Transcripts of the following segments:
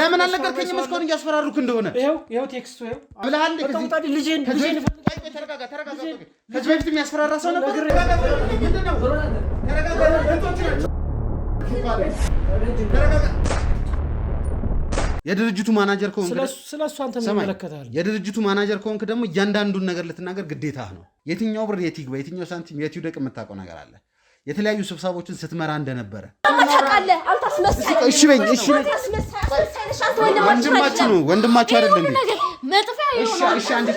ለምን አልነገርከኝም? እስካሁን እያስፈራሩክ እንደሆነ ይኸው ቴክስቱ ይኸው አብለሃል። ልጄን ተረጋጋ። ከዚህ በፊት የሚያስፈራራ ሰው ነበር። ምንድነው? ተረጋጋ። የድርጅቱ ማናጀር ከሆንክ ስለሱ አንተ ምን ይመለከታል? የድርጅቱ ማናጀር ከሆንክ ደግሞ እያንዳንዱን ነገር ልትናገር ግዴታ ነው። የትኛው ብር የት ይግባ፣ የትኛው ሳንቲም የት ይውደቅ የምታውቀው ነገር አለ። የተለያዩ ስብሰባዎችን ስትመራ እንደነበረ ታውቃለህ። አልታስመስል። እሺ በኝ። እሺ ወንድማችሁ አይደል እንዴ? እሺ አንዴ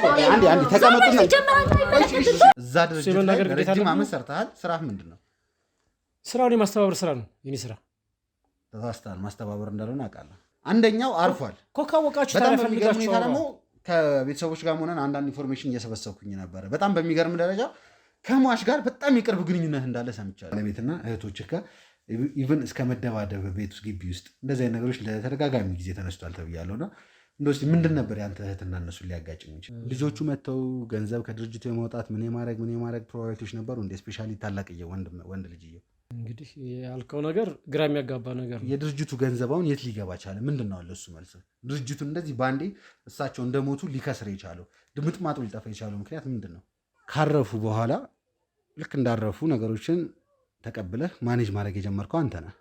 ተቀመጡና እዛ ድርጅት ላይ ረጅም ዓመት ሰርተሃል። ስራህ ምንድን ነው? ስራውን የማስተባበር ስራ ነው የኔ ስራ። ተሳስተሃል። ማስተባበር እንዳልሆነ አውቃለሁ። አንደኛው አርፏል እኮ ካወቃችሁ በጣም በሚገርም ሁኔታ ደግሞ ከቤተሰቦች ጋር ሆነን አንዳንድ ኢንፎርሜሽን እየሰበሰብኩኝ ነበረ። በጣም በሚገርም ደረጃ ከሟች ጋር በጣም የቅርብ ግንኙነት እንዳለ ሰምቻለሁ። ባለቤትና እህቶችህ ጋር ኢቭን እስከ መደባደብ ቤት ውስጥ ግቢ ውስጥ እንደዚህ አይነት ነገሮች ለተደጋጋሚ ጊዜ ተነስቷል ተብያለሁና እንደው እስኪ ምንድን ነበር ያንተ እህትና እነሱን ሊያጋጭ የሚችል? ልጆቹ መጥተው ገንዘብ ከድርጅቱ የማውጣት ምን የማድረግ ፕሮባቢሊቲዎች ነበሩ እንደ ስፔሻሊ ታላቅየው ወንድ ልጅየው? እንግዲህ ያልከው ነገር ግራ የሚያጋባ ነገር ነው። የድርጅቱ ገንዘባውን የት ሊገባ ቻለ? ምንድን ነው አለ እሱ መልስ? ድርጅቱ እንደዚህ ባንዴ እሳቸው እንደሞቱ ሊከስር የቻለው ድምጥማጡ ሊጠፋ የቻለው ምክንያት ምንድን ነው? ካረፉ በኋላ ልክ እንዳረፉ ነገሮችን ተቀብለህ ማኔጅ ማድረግ የጀመርከው አንተ ነህ።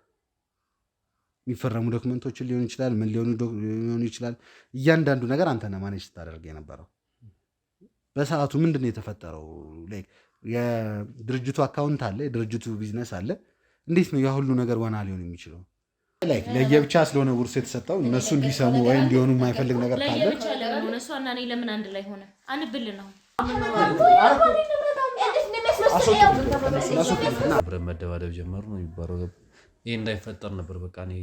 የሚፈረሙ ዶክመንቶችን ሊሆን ይችላል፣ ምን ሊሆኑ ይችላል። እያንዳንዱ ነገር አንተ ነህ ማኔጅ ስታደርግ የነበረው። በሰዓቱ ምንድን ነው የተፈጠረው? የድርጅቱ አካውንት አለ፣ የድርጅቱ ቢዝነስ አለ። እንዴት ነው ያ ሁሉ ነገር ዋና ሊሆን የሚችለው? ለየብቻ ስለሆነ ውርስ የተሰጠው እነሱ እንዲሰሙ ወይ እንዲሆኑ የማይፈልግ ነገር ካለ ለየብቻ ለምን ሆነ? እሷና እኔ ለምን አንድ ላይ ሆነ? አንብል ነው አብረን መደባደብ ጀመሩ ነው የሚባለው። ይሄ እንዳይፈጠር ነበር በቃ እኔ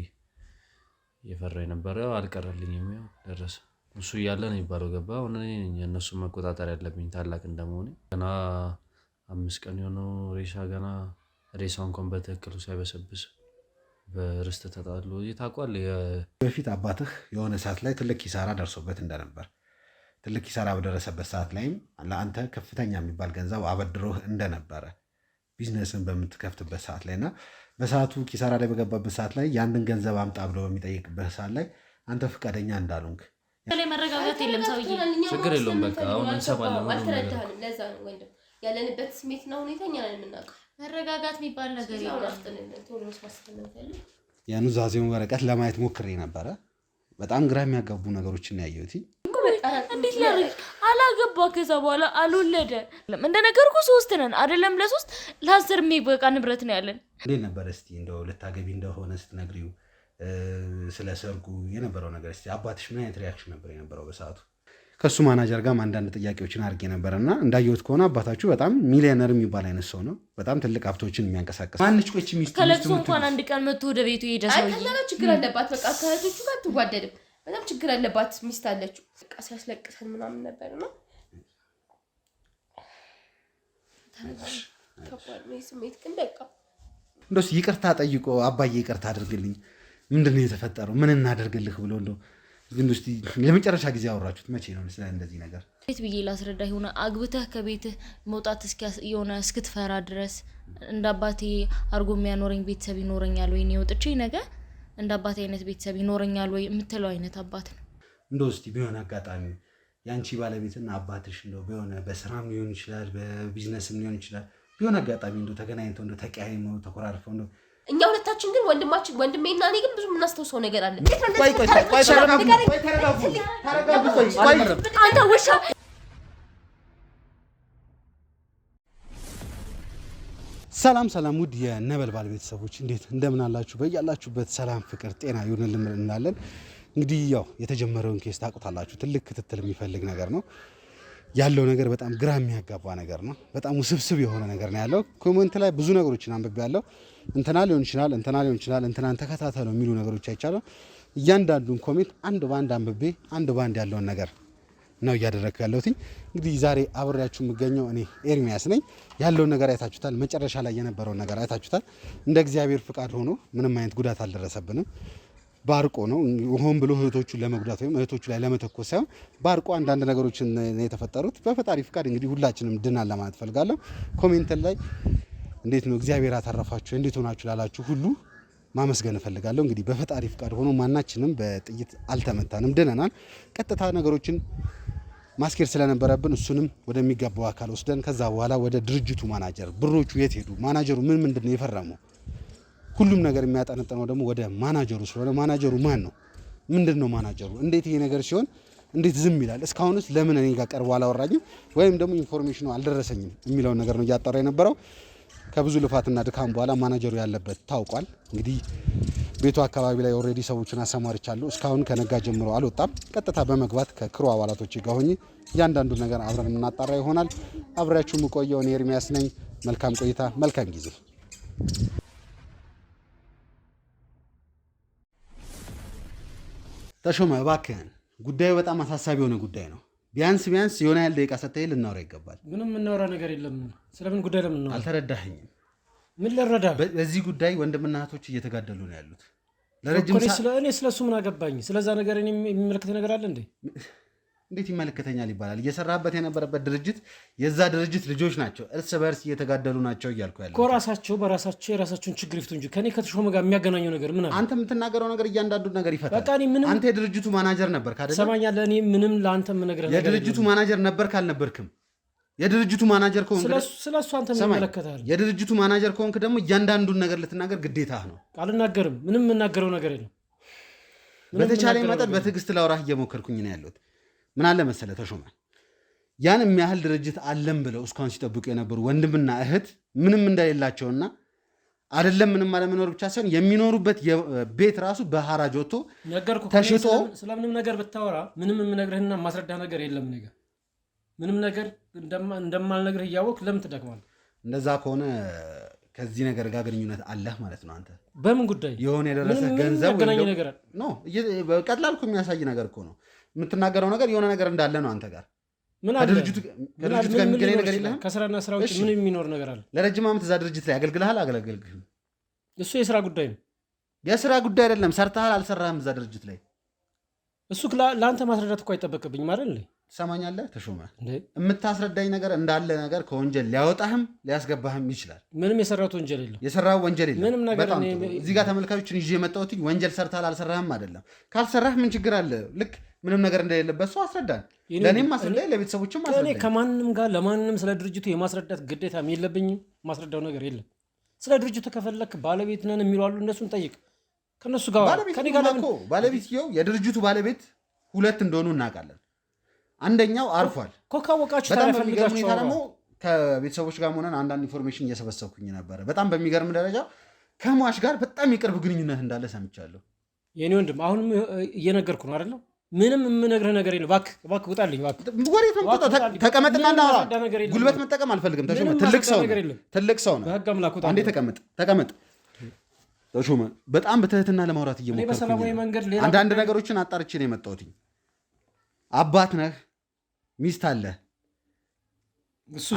እየፈራ የነበረው። አልቀረልኝም፣ ያው ደረሰ። እሱ እያለ ነው የሚባለው ገባ። አሁን እነሱ መቆጣጠር ያለብኝ ታላቅ እንደመሆኔ ገና 5 ቀን የሆነው ሬሳው እንኳን በትክክሉ ሳይበሰብስ በርስት ተጣሉ። ታውቋል። በፊት አባትህ የሆነ ሰዓት ላይ ትልቅ ኪሳራ ደርሶበት እንደነበር፣ ትልቅ ኪሳራ በደረሰበት ሰዓት ላይም ለአንተ ከፍተኛ የሚባል ገንዘብ አበድሮህ እንደነበረ ቢዝነስን በምትከፍትበት ሰዓት ላይ እና በሰዓቱ ኪሳራ ላይ በገባበት ሰዓት ላይ ያንን ገንዘብ አምጣ ብሎ በሚጠይቅበት ሰዓት ላይ አንተ ፈቃደኛ እንዳልሆንክ ላይ መረጋጋት የለም። ሰውዬ ችግር የለውም በቃ አሁን እንሰማለን። አልተረዳህንም። ለዛ ነው ወንድም ያለንበት ስሜት ነው ሁኔታ እኛ ነን የምናውቀው። መረጋጋት የሚባል ነገር የለም። የኑዛዜውን ወረቀት ለማየት ሞክሬ ነበረ። በጣም ግራ የሚያጋቡ ነገሮችን ያየሁት። እንዴት ላድርግ? አላገባ፣ ከዛ በኋላ አልወለደ። እንደነገርኩ 3 ነን አይደለም፣ ለ3 ለ10 የሚበቃ ንብረት ነው ያለን። እንዴት ነበር እስቲ እንደው ልታገቢ እንደሆነ ስትነግሪው ስለ ሰርጉ የነበረው ነገር እስቲ አባትሽ ምን አይነት ሪያክሽን ነበር የነበረው በሰዓቱ? ከሱ ማናጀር ጋር አንዳንድ ጥያቄዎችን አድርጌ ነበርና እንዳየሁት ከሆነ አባታችሁ በጣም ሚሊዮነር የሚባል አይነት ሰው ነው። በጣም ትልቅ ሀብቶችን የሚያንቀሳቀስ ማንች ቆይች ሚስት ከለቅሶ እንኳን አንድ ቀን መጥቶ ወደ ቤቱ ሄደ። ሰውዬ አይተና ችግር አለባት። በቃ ከእህቶቹ ጋር አትዋደድም። በጣም ችግር አለባት። ሚስት አለችው። በቃ ሲያስለቅሰን ምናምን ነበርና ስሜት ግን በቃ እንደው ይቅርታ ጠይቆ አባዬ ይቅርታ አድርግልኝ፣ ምንድን ነው የተፈጠረው፣ ምን እናደርግልህ ብሎ እንደው ግን እስቲ ለመጨረሻ ጊዜ አወራችሁት መቼ ነው? ስለ እንደዚህ ነገር ቤት ብዬ ላስረዳ ይሆነ አግብተህ ከቤትህ መውጣት የሆነ እስክትፈራ ድረስ እንደ አባቴ አርጎ የሚያኖረኝ ቤተሰብ ይኖረኛል ወይ ነው ወጥቼ ነገ እንደ አባቴ አይነት ቤተሰብ ይኖረኛል ወይ የምትለው አይነት አባት ነው። እንደው እስቲ ቢሆን አጋጣሚ ያንቺ ባለቤትና አባትሽ እንደው ቢሆን በስራም ሊሆን ይችላል፣ በቢዝነስም ሊሆን ይችላል፣ ቢሆን አጋጣሚ እንደው ተገናኝተው እንደው ተቀያይመው ተኮራርፈው እንደው እኛ ሁለታችን ግን ወንድሜና እኔ ግን ብዙ የምናስተውሰው ነገር አለ። አንተ ውሻ ሰላም ውድ የነበልባል ቤተሰቦች እንዴት እንደምን አላችሁ? በያላችሁበት ሰላም፣ ፍቅር፣ ጤና ይሁንልን እንላለን። እንግዲህ ያው የተጀመረውን ኬስ ታውቁታላችሁ። ትልቅ ክትትል የሚፈልግ ነገር ነው ያለው። ነገር በጣም ግራ የሚያጋባ ነገር ነው። በጣም ውስብስብ የሆነ ነገር ነው ያለው። ኮሜንት ላይ ብዙ ነገሮችን አንብቤያለሁ። እንትና ሊሆን ይችላል፣ እንትናን ተከታተሉ የሚሉ ነገሮች አይቻለሁ። እያንዳንዱን ኮሜንት አንድ ባንድ አንብቤ አንድ ባንድ ያለውን ነገር ነው እያደረግኩ ያለሁት። እንግዲህ ዛሬ አብሬያችሁ የምገኘው እኔ ኤርሚያስ ነኝ። ያለውን ነገር አይታችሁታል። መጨረሻ ላይ የነበረውን ነገር አይታችሁታል። እንደ እግዚአብሔር ፍቃድ ሆኖ ምንም አይነት ጉዳት አልደረሰብንም። ባርቆ ነው ሆን ብሎ እህቶቹን ለመጉዳት ወይም እህቶቹ ላይ ለመተኮስ ሳይሆን ባርቆ አንዳንድ ነገሮችን የተፈጠሩት በፈጣሪ ፍቃድ እንግዲህ ሁላችንም ድናል ለማለት ፈልጋለሁ። ኮሜንት ላይ እንዴት ነው እግዚአብሔር አተረፋችሁ እንዴት ሆናችሁ ላላችሁ ሁሉ ማመስገን እፈልጋለሁ። እንግዲህ በፈጣሪ ፍቃድ ሆኖ ማናችንም በጥይት አልተመታንም፣ ድነናል። ቀጥታ ነገሮችን ማስኬድ ስለነበረብን እሱንም ወደሚገባው አካል ወስደን ከዛ በኋላ ወደ ድርጅቱ ማናጀር ብሮቹ የት ሄዱ፣ ማናጀሩ ምንድን ነው የፈረመው፣ ሁሉም ነገር የሚያጠነጥነው ደግሞ ወደ ማናጀሩ ስለሆነ ማናጀሩ ማን ነው፣ ምንድን ነው ማናጀሩ፣ እንዴት ይሄ ነገር ሲሆን እንዴት ዝም ይላል፣ እስካሁንስ ለምን እኔ ጋር ቀርቦ አላወራኝም ወይም ደግሞ ኢንፎርሜሽኑ አልደረሰኝም የሚለውን ነገር ነው እያጣራ የነበረው። ከብዙ ልፋትና ድካም በኋላ ማናጀሩ ያለበት ታውቋል። እንግዲህ ቤቱ አካባቢ ላይ ኦልሬዲ ሰዎችን አሰማርቻለሁ። እስካሁን ከነጋ ጀምሮ አልወጣም። ቀጥታ በመግባት ከክሩ አባላቶች ጋር ሆኜ እያንዳንዱ ነገር አብረን የምናጣራ ይሆናል። አብሬያችሁ የምቆየው እኔ ኤርሚያስ ነኝ። መልካም ቆይታ፣ መልካም ጊዜ። ተሾመ እባክህን፣ ጉዳዩ በጣም አሳሳቢ የሆነ ጉዳይ ነው። ቢያንስ የሆነ ያህል ደቂቃ ሰጥተህ ልናወራ ይገባል። ምንም የምናወራ ነገር የለም። ስለምን ጉዳይ ለምን ነው? አልተረዳኸኝም። ምን ልረዳ? በዚህ ጉዳይ ወንድምና እህቶች እየተጋደሉ ነው ያሉት። እኔ ስለሱ ምን አገባኝ? ስለዛ ነገር እኔ የሚመለከተኝ ነገር አለ እንዴ? እንዴት ይመለከተኛል ይባላል? እየሰራበት የነበረበት ድርጅት የዛ ድርጅት ልጆች ናቸው፣ እርስ በርስ እየተጋደሉ ናቸው እያልኩ ያለው እኮ ራሳቸው በራሳቸው የራሳቸውን ችግር ይፍቱ እንጂ ከኔ ከተሾመ ጋር የሚያገናኘው ነገር ምን አለ? አንተ የምትናገረው ነገር እያንዳንዱ ነገር ይፈታል። በቃ እኔ ምንም አንተ የድርጅቱ ማናጀር ነበር ካደለ ሰማኛለህ። እኔ ምንም ለአንተ የምነግርህ ነገር የድርጅቱ ማናጀር ነበር ካልነበርክም የድርጅቱ ማናጀር ከሆንክ ስለሱ አንተ ምን ይመለከታል? የድርጅቱ ማናጀር ከሆንክ ደግሞ እያንዳንዱን ነገር ልትናገር ግዴታህ ነው። አልናገርም። ምንም የምናገረው ነገር የለም። በተቻለኝ መጠን በትዕግስት ላውራህ እየሞከርኩኝ ነው ያለሁት። ምን አለ መሰለህ ተሾመ፣ ያን የሚያህል ድርጅት አለም ብለው እስካሁን ሲጠብቁ የነበሩ ወንድምና እህት ምንም እንደሌላቸውና አይደለም ምንም አለመኖር ብቻ ሳይሆን የሚኖሩበት ቤት ራሱ በሐራጅ ወጥቶ ተሽጦ ስለምንም ነገር ብታወራ ምንም የምነግርህና ማስረዳህ ነገር የለም። ነገር ምንም ነገር እንደማልነግርህ እያወቅህ ለምን ትደክማለህ? እንደዛ ከሆነ ከዚህ ነገር ጋር ግንኙነት አለህ ማለት ነው። አንተ በምን ጉዳይ የሆነ የደረሰ ገንዘብ ነገር ነው? ቀላል እኮ የሚያሳይ ነገር እኮ ነው። የምትናገረው ነገር የሆነ ነገር እንዳለ ነው አንተ ጋር። ምን አለ? ከድርጅቱ ጋር የሚገናኝ ነገር የለህም? ከስራና ስራ ውጭ ምን የሚኖር ነገር አለ? ለረጅም ዓመት እዛ ድርጅት ላይ አገልግልሃል አላገለገልክም? እሱ የስራ ጉዳይ ነው። የስራ ጉዳይ አይደለም። ሰርተሃል አልሰራህም እዛ ድርጅት ላይ እሱ ለአንተ ማስረዳት እኮ አይጠበቅብኝም አይደል? ትሰማኛለህ ተሾመ? የምታስረዳኝ ነገር እንዳለ ነገር ከወንጀል ሊያወጣህም ሊያስገባህም ይችላል። ምንም የሰራሁት ወንጀል የለም። የሰራው ወንጀል የለም። ምንም ነገር እዚህ ጋር ተመልካቾችን ይዤ የመጣሁት ወንጀል ሰርተሃል አልሰራህም አይደለም። ካልሰራህ ምን ችግር አለ? ልክ ምንም ነገር እንደሌለበት ሰው አስረዳን። ለእኔም አስረዳኝ፣ ለቤተሰቦችም አስረዳኝ። ከማንም ጋር ለማንም ስለ ድርጅቱ የማስረዳት ግዴታም የለብኝም። ማስረዳው ነገር የለም። ስለ ድርጅቱ ከፈለክ ባለቤት ነን የሚሉ አሉ፣ እነሱን ጠይቅ። ከነሱ ጋር ባለቤትየው የድርጅቱ ባለቤት ሁለት እንደሆኑ እናውቃለን። አንደኛው አርፏል እኮ ካወቃችሁ። በጣም በሚገርም ሁኔታ ደግሞ ከቤተሰቦች ጋር ሆነን አንዳንድ ኢንፎርሜሽን እየሰበሰብኩኝ ነበረ። በጣም በሚገርም ደረጃ ከሟች ጋር በጣም የቅርብ ግንኙነት እንዳለ ሰምቻለሁ። የኔ ወንድም አሁንም እየነገርኩ ነው አይደለም? ምንም የምነግርህ ነገር የለም። እባክህ ውጣልኝ። ወዴት ነው የምትወጣው? ተቀመጥና እናውራ። ጉልበት መጠቀም አልፈልግም ተሾመ። ትልቅ ሰው ነው። አንዴ ተቀመጥ ተሾመ። በጣም በትህትና ለማውራት እየሞከርኩኝ አንዳንድ ነገሮችን አጣርቼ ነው የመጣሁት። አባት ነህ፣ ሚስት አለ፣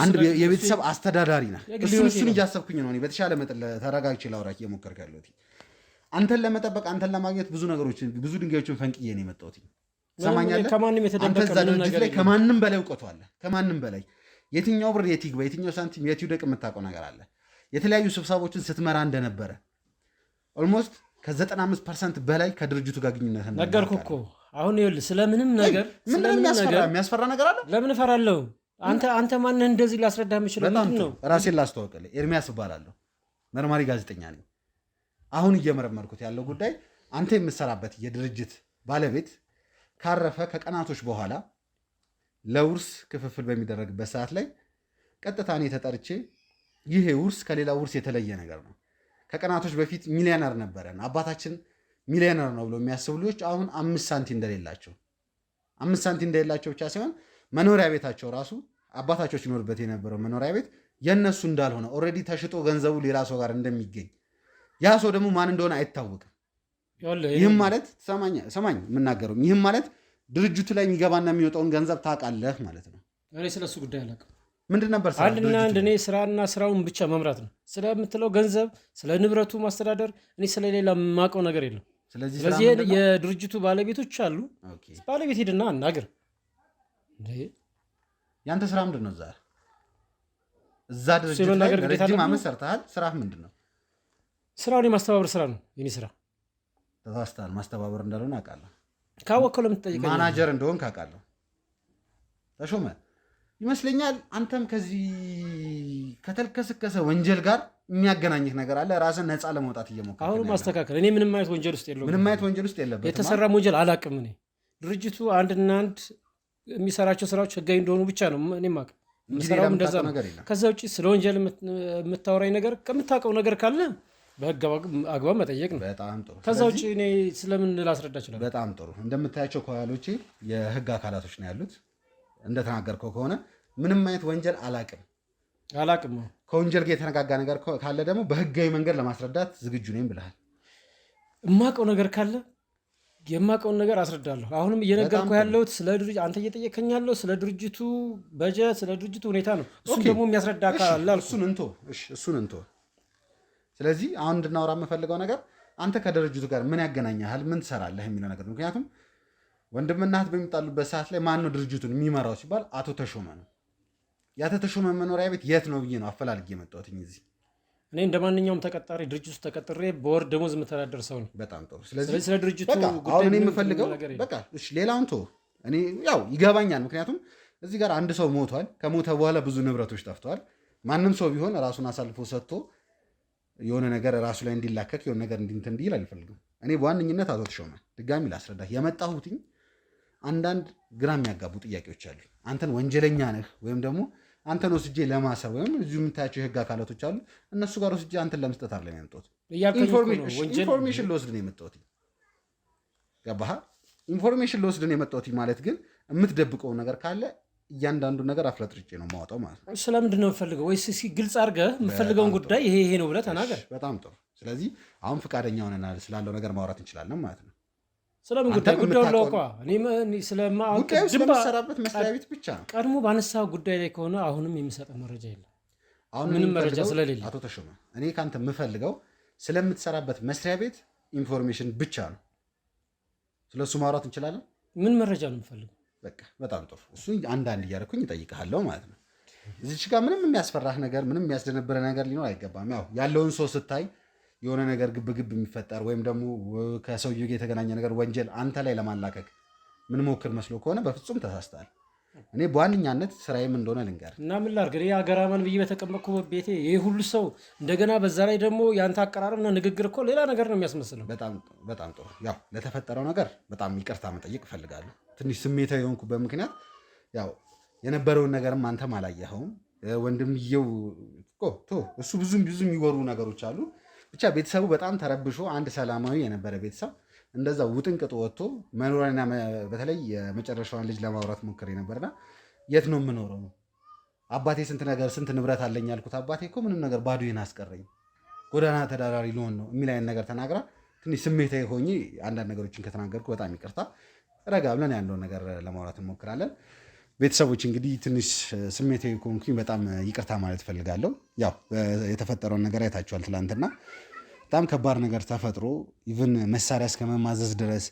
አንድ የቤተሰብ አስተዳዳሪ ነህ። እሱን እያሰብኩኝ ነው በተሻለ መጠን ተረጋግቼ ላውራህ እየሞከርኩ ያለሁት። አንተን ለመጠበቅ አንተን ለማግኘት ብዙ ድንጋዮችን ፈንቅዬ ነው የመጣሁት። ሰማኛለህ? አንተ እዛ ድርጅት ላይ ከማንም በላይ እውቀቱ አለ። ከማንም በላይ የትኛው ብር የት ይግባ፣ የትኛው ሳንቲም የት ይውደቅ የምታውቀው ነገር አለ። የተለያዩ ስብሰቦችን ስትመራ እንደነበረ ኦልሞስት ከ95% በላይ ከድርጅቱ ጋር ግንኙነት ነገርኩህ እኮ። አሁን ይኸውልህ ስለምንም ነገር የሚያስፈራ ነገር አለ? ለምን እፈራለሁ? አንተ ማነህ እንደዚህ ላስረዳህ የምችለው? ምንድን ነው? ራሴን ላስተዋወቅልህ፣ ኤርሚያስ እባላለሁ። መርማሪ ጋዜጠኛ ነኝ። አሁን እየመረመርኩት ያለው ጉዳይ አንተ የምትሰራበት የድርጅት ባለቤት ካረፈ ከቀናቶች በኋላ ለውርስ ክፍፍል በሚደረግበት ሰዓት ላይ ቀጥታ እኔ ተጠርቼ ይሄ ውርስ ከሌላ ውርስ የተለየ ነገር ነው። ከቀናቶች በፊት ሚሊዮነር ነበረን፣ አባታችን ሚሊዮነር ነው ብሎ የሚያስቡ ልጆች አሁን 5 ሳንቲም እንደሌላቸው፣ 5 ሳንቲም እንደሌላቸው ብቻ ሳይሆን መኖሪያ ቤታቸው ራሱ አባታቸው ሲኖርበት የነበረው መኖሪያ ቤት የእነሱ እንዳልሆነ ኦልሬዲ ተሽጦ ገንዘቡ ሌላ ሰው ጋር እንደሚገኝ፣ ያ ሰው ደግሞ ማን እንደሆነ አይታወቅም። ይህም ማለት ሰማኝ የምናገረው፣ ይህም ማለት ድርጅቱ ላይ የሚገባና የሚወጣውን ገንዘብ ታውቃለህ ማለት ነው። እኔ ስለሱ ጉዳይ አላውቅም። ምንድን ነበር አንድና አንድ እኔ ስራና ስራውን ብቻ መምራት ነው። ስለምትለው ገንዘብ፣ ስለ ንብረቱ ማስተዳደር እኔ ስለሌላ የማውቀው ነገር የለም። ስለዚህ የድርጅቱ ባለቤቶች አሉ። ባለቤት ሄድና አናግር። ያንተ ስራ ምንድን ነው? እዛ ድርጅት ላይ ረጅም ዓመት ሰርተሃል። ስራህ ምንድን ነው? ስራውን የማስተባበር ስራ ነው የኔ ስራ። ተሳስተሃል። ማስተባበር እንዳልሆነ አውቃለሁ። ካወቅከው ለምን ትጠይቀኛለህ? ማናጀር እንደሆንክ አውቃለሁ። ተሾመ ይመስለኛል አንተም ከዚህ ከተልከሰከሰ ወንጀል ጋር የሚያገናኝህ ነገር አለ። ራስን ነፃ ለመውጣት እየሞከርክ አሁን ማስተካከል። እኔ ምንም አይነት ወንጀል ውስጥ የለውም። ምንም አይነት ወንጀል ውስጥ የለበትም። የተሰራም ወንጀል አላውቅም። እኔ ድርጅቱ አንድና አንድ የሚሰራቸው ስራዎች ህጋዊ እንደሆኑ ብቻ ነው እኔ ማቅ ምሰራው እንደዛ ነው። ከዛ ውጭ ስለ ወንጀል የምታወራኝ ነገር ከምታውቀው ነገር ካለ በህግ አግባብ መጠየቅ ነው። በጣም ጥሩ። ከዛ ውጭ እኔ ስለምን ላስረዳ እችላለሁ? በጣም ጥሩ። እንደምታያቸው ከኋሎቼ የህግ አካላቶች ነው ያሉት። እንደተናገርከው ከሆነ ምንም አይነት ወንጀል አላውቅም። ከወንጀል ጋር የተነጋጋ ነገር ካለ ደግሞ በህጋዊ መንገድ ለማስረዳት ዝግጁ ነኝ ብለሃል። የማውቀው ነገር ካለ የማውቀውን ነገር አስረዳለሁ። አሁንም እየነገርኩ ያለሁት ስለ ድርጅት አንተ እየጠየቀኝ ያለው ስለ ድርጅቱ በጀት፣ ስለ ድርጅቱ ሁኔታ ነው። እሱን ደግሞ የሚያስረዳ አካል አለ። እሱን እንቶ ስለዚህ አሁን እንድናወራ የምፈልገው ነገር አንተ ከድርጅቱ ጋር ምን ያገናኛል፣ ምን ትሰራለህ የሚለው ነገር ነው። ምክንያቱም ወንድምና እህት በሚጣሉበት ሰዓት ላይ ማን ነው ድርጅቱን የሚመራው ሲባል አቶ ተሾመ ነው። የአቶ ተሾመ መኖሪያ ቤት የት ነው ብዬ ነው አፈላልጌ የመጣሁት እዚህ። እኔ እንደ ማንኛውም ተቀጣሪ ድርጅት ውስጥ ተቀጥሬ በወር ደሞዝ የምተዳደር ሰው ነው። በጣም ጥሩ። ስለዚህ ስለ ድርጅቱ አሁን እኔ የምፈልገው በቃ ሌላውን ተወው። እኔ ያው ይገባኛል። ምክንያቱም እዚህ ጋር አንድ ሰው ሞቷል። ከሞተ በኋላ ብዙ ንብረቶች ጠፍተዋል። ማንም ሰው ቢሆን ራሱን አሳልፎ ሰጥቶ የሆነ ነገር ራሱ ላይ እንዲላከክ የሆነ ነገር እንዲል አልፈልግም። እኔ በዋነኝነት አቶ ተሾመ ድጋሚ ላስረዳህ የመጣሁትኝ አንዳንድ ግራ የሚያጋቡ ጥያቄዎች አሉ። አንተን ወንጀለኛ ነህ ወይም ደግሞ አንተን ወስጄ ለማሰር ወይም እዚሁ የምታያቸው የህግ አካላቶች አሉ እነሱ ጋር ወስጄ አንተን ለመስጠት አይደለም የመጣሁት። ኢንፎርሜሽን ልወስድ ነው የመጣሁት። ገባህ? ኢንፎርሜሽን ልወስድ ነው የመጣሁት ማለት ግን የምትደብቀው ነገር ካለ እያንዳንዱ ነገር አፍለጥርጬ ነው የማወጣው ማለት ነው። ስለምንድን ነው የምፈልገው? ወይስ ግልጽ አድርገህ የምፈልገውን ጉዳይ ይሄ ነው ብለህ ተናገር። በጣም ጥሩ። ስለዚህ አሁን ፈቃደኛ ሆነናል፣ ስላለው ነገር ማውራት እንችላለን ማለት ነው። ስለምን ጉዳይ ለውቋ ጉዳዩ ስለምትሰራበት መስሪያ ቤት ብቻ ነው። ቀድሞ ባነሳው ጉዳይ ላይ ከሆነ አሁንም የሚሰጠው መረጃ የለም። ምንም መረጃ ስለሌለ አቶ ተሾመ እኔ ከአንተ የምፈልገው ስለምትሰራበት መስሪያ ቤት ኢንፎርሜሽን ብቻ ነው። ስለሱ ማውራት እንችላለን። ምን መረጃ ነው የምፈልገው? በቃ በጣም ጥሩ። እሱ አንዳንድ እያደረኩኝ እጠይቅሃለሁ ማለት ነው። እዚች ጋር ምንም የሚያስፈራህ ነገር ምንም የሚያስደነብረ ነገር ሊኖር አይገባም። ያው ያለውን ሰው ስታይ የሆነ ነገር ግብግብ የሚፈጠር ወይም ደግሞ ከሰውዬው ጋር የተገናኘ ነገር ወንጀል አንተ ላይ ለማላከክ ምን ሞክር መስሎ ከሆነ በፍጹም ተሳስተሃል። እኔ በዋነኛነት ስራዬም እንደሆነ ልንገር እና ምን ላድርግ? እኔ አገራማን ብዬ በተቀመጥኩ ቤቴ ይህ ሁሉ ሰው እንደገና በዛ ላይ ደግሞ የአንተ አቀራረብና ንግግር እኮ ሌላ ነገር ነው የሚያስመስለው። በጣም ጥሩ። ያው ለተፈጠረው ነገር በጣም ይቅርታ መጠየቅ እፈልጋለሁ። ትንሽ ስሜታዊ የሆንኩበት ምክንያት ያው የነበረውን ነገርም አንተም አላየኸውም። ወንድምየው እሱ ብዙ የሚወሩ ነገሮች አሉ። ብቻ ቤተሰቡ በጣም ተረብሾ አንድ ሰላማዊ የነበረ ቤተሰብ እንደዛ ውጥንቅጡ ወጥቶ መኖሪያና በተለይ የመጨረሻዋን ልጅ ለማውራት ሞክሬ ነበርና የት ነው የምኖረው? አባቴ ስንት ንብረት አለኝ ያልኩት አባቴ እኮ ምንም ነገር ባዶዬን አስቀረኝ፣ ጎዳና ተዳዳሪ ልሆን ነው የሚል አይነት ነገር ተናግራ ትንሽ ስሜታዊ ሆኜ አንዳንድ ነገሮችን ከተናገርኩ በጣም ይቅርታ። ረጋ ብለን ያለውን ነገር ለማውራት እንሞክራለን። ቤተሰቦች እንግዲህ ትንሽ ስሜታዊ ከሆንኩኝ በጣም ይቅርታ ማለት እፈልጋለሁ። ያው የተፈጠረውን ነገር አይታችኋል። ትላንትና በጣም ከባድ ነገር ተፈጥሮ ኢቭን መሳሪያ እስከ መማዘዝ ድረስ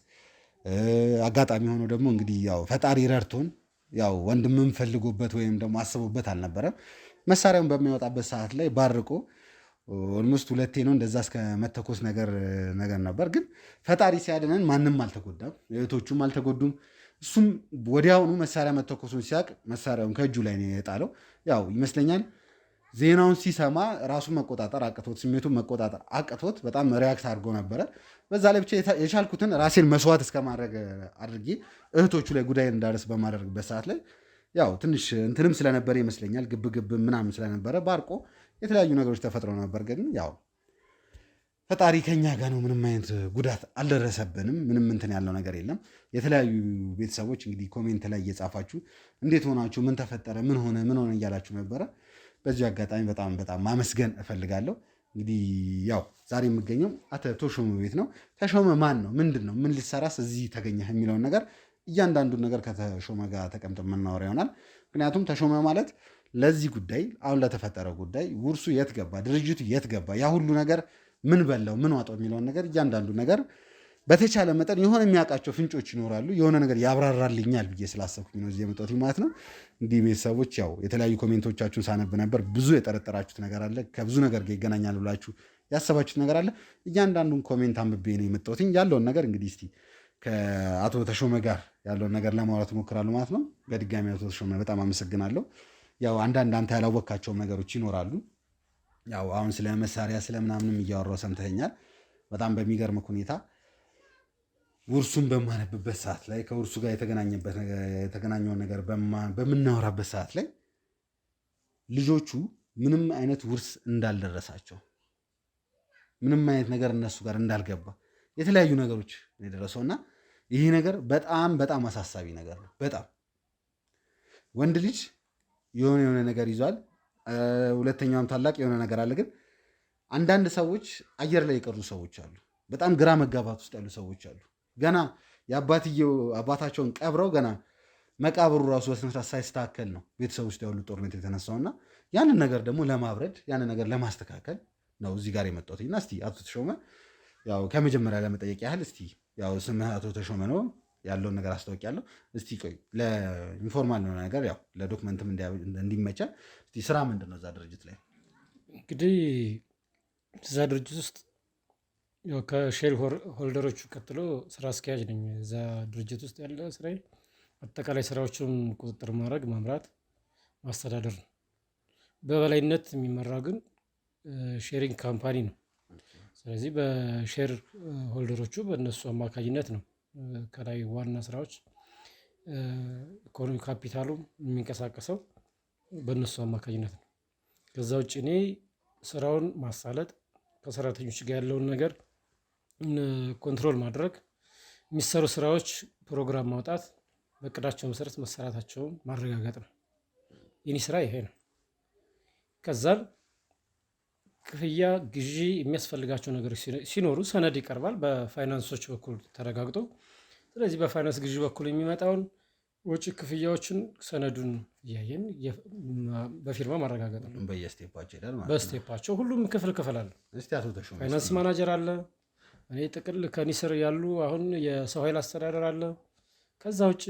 አጋጣሚ ሆኖ ደግሞ እንግዲህ ያው ፈጣሪ ረድቶን ያው ወንድምም ፈልጎበት ወይም ደግሞ አስቦበት አልነበረም። መሳሪያውን በሚያወጣበት ሰዓት ላይ ባርቆ ኦልሞስት ሁለቴ ነው እንደዛ እስከ መተኮስ ነገር ነበር። ግን ፈጣሪ ሲያድነን ማንም አልተጎዳም፣ እህቶቹም አልተጎዱም። እሱም ወዲያውኑ መሳሪያ መተኮሱን ሲያውቅ መሳሪያውን ከእጁ ላይ ነው የጣለው። ያው ይመስለኛል ዜናውን ሲሰማ ራሱን መቆጣጠር አቅቶት ስሜቱን መቆጣጠር አቅቶት በጣም ሪያክት አድርጎ ነበረ። በዛ ላይ ብቻ የቻልኩትን ራሴን መስዋዕት እስከማድረግ አድርጌ እህቶቹ ላይ ጉዳይ እንዳደርስ በማደርግበት ሰዓት ላይ ያው ትንሽ እንትንም ስለነበረ ይመስለኛል ግብግብ ምናምን ስለነበረ ባርቆ የተለያዩ ነገሮች ተፈጥረው ነበር። ግን ያው ፈጣሪ ከኛ ጋር ነው። ምንም አይነት ጉዳት አልደረሰብንም። ምንም እንትን ያለው ነገር የለም። የተለያዩ ቤተሰቦች እንግዲህ ኮሜንት ላይ እየጻፋችሁ እንዴት ሆናችሁ፣ ምን ተፈጠረ፣ ምን ሆነ እያላችሁ ነበረ። በዚህ አጋጣሚ በጣም ማመስገን እፈልጋለሁ። እንግዲህ ያው ዛሬ የምገኘው አቶ ተሾመ ቤት ነው። ተሾመ ማን ነው? ምንድን ነው? ምን ልትሰራስ እዚህ ተገኘህ? የሚለውን ነገር እያንዳንዱን ነገር ከተሾመ ጋር ተቀምጠን የምናወራ ይሆናል። ምክንያቱም ተሾመ ማለት ለዚህ ጉዳይ አሁን ለተፈጠረው ጉዳይ ውርሱ የት ገባ፣ ድርጅቱ የት ገባ፣ ያ ሁሉ ነገር ምን በላው ምን ዋጠው የሚለውን ነገር እያንዳንዱ ነገር በተቻለ መጠን የሆነ የሚያውቃቸው ፍንጮች ይኖራሉ። የሆነ ነገር ያብራራልኛል ብዬ ስላሰብኩኝ ነው እዚህ የመጣሁት ማለት ነው። እንዲህ ቤተሰቦች ያው የተለያዩ ኮሜንቶቻችሁን ሳነብ ነበር። ብዙ የጠረጠራችሁት ነገር አለ። ከብዙ ነገር ጋር ይገናኛል ብላችሁ ያሰባችሁት ነገር አለ? እያንዳንዱን ኮሜንት አንብቤ ነው የመጣሁት። ያለውን ነገር እንግዲህ እስቲ ከአቶ ተሾመ ጋር ያለውን ነገር ለማውራት እሞክራለሁ ማለት ነው። በድጋሚ አቶ ተሾመ በጣም አመሰግናለሁ። ያው አንዳንድ አንተ ያላወቃቸውም ነገሮች ይኖራሉ። ያው አሁን ስለ መሳሪያ ስለ ምናምንም እያወራሁ ሰምተኸኛል። በጣም በሚገርም ሁኔታ ውርሱን በማነብበት ሰዓት ላይ ከውርሱ ጋር የተገናኘውን ነገር በምናወራበት ሰዓት ላይ ልጆቹ ምንም አይነት ውርስ እንዳልደረሳቸው፣ ምንም አይነት ነገር እነሱ ጋር እንዳልገባ የተለያዩ ነገሮች የደረሰው እና ይህ ነገር በጣም በጣም አሳሳቢ ነገር ነው። በጣም ወንድ ልጅ የሆነ ነገር ይዟል። ሁለተኛውም ታላቅ የሆነ ነገር አለ። ግን አንዳንድ ሰዎች አየር ላይ የቀሩ ሰዎች አሉ። በጣም ግራ መጋባት ውስጥ ያሉ ሰዎች አሉ። ገና አባታቸውን ቀብረው ገና መቃብሩ ራሱ በስነስርዓት ሳይስተካከል ነው ቤተሰብ ውስጥ ያሉ ጦርነት የተነሳውና ያንን ነገር ደግሞ ለማብረድ ያንን ነገር ለማስተካከል ነው እዚህ ጋር የመጣሁት እና እስቲ አቶ ተሾመ ያው ከመጀመሪያ ለመጠየቅ ያህል እስቲ ያው ስምህ አቶ ተሾመ ነው ያለውን ነገር አስታውቂያለሁ። እስቲ ቆይ ለኢንፎርማል ነው ነገር ያው ለዶክመንትም እንዲመቸን እስቲ ስራ ምንድን ነው እዛ ድርጅት ላይ? እንግዲህ እዛ ድርጅት ውስጥ ያው ከሼር ሆልደሮቹ ቀጥሎ ስራ አስኪያጅ ነኝ። እዛ ድርጅት ውስጥ ያለ ስራዬ አጠቃላይ ስራዎችን ቁጥጥር ማድረግ፣ መምራት፣ ማስተዳደር ነው። በበላይነት የሚመራ ግን ሼሪንግ ካምፓኒ ነው። ስለዚህ በሼር ሆልደሮቹ በእነሱ አማካኝነት ነው ከላይ ዋና ስራዎች ኢኮኖሚ ካፒታሉ የሚንቀሳቀሰው በእነሱ አማካኝነት ነው። ከዛ ውጭ እኔ ስራውን ማሳለጥ፣ ከሰራተኞች ጋር ያለውን ነገር ኮንትሮል ማድረግ፣ የሚሰሩ ስራዎች ፕሮግራም ማውጣት፣ በእቅዳቸው መሰረት መሰራታቸውን ማረጋገጥ ነው። የኔ ስራ ይሄ ነው። ከዛን ክፍያ፣ ግዢ የሚያስፈልጋቸው ነገሮች ሲኖሩ ሰነድ ይቀርባል በፋይናንሶች በኩል ተረጋግጦ። ስለዚህ በፋይናንስ ግዢ በኩል የሚመጣውን ወጪ ክፍያዎችን ሰነዱን እያየን በፊርማ ማረጋገጥ ነው። በየስቴፓቸው ይላል ማለት ነው። በስቴፓቸው ሁሉም ክፍል አለ። ፋይናንስ ማናጀር አለ። እኔ ጥቅል ከኔ ስር ያሉ አሁን የሰው ኃይል አስተዳደር አለ። ከዛ ውጭ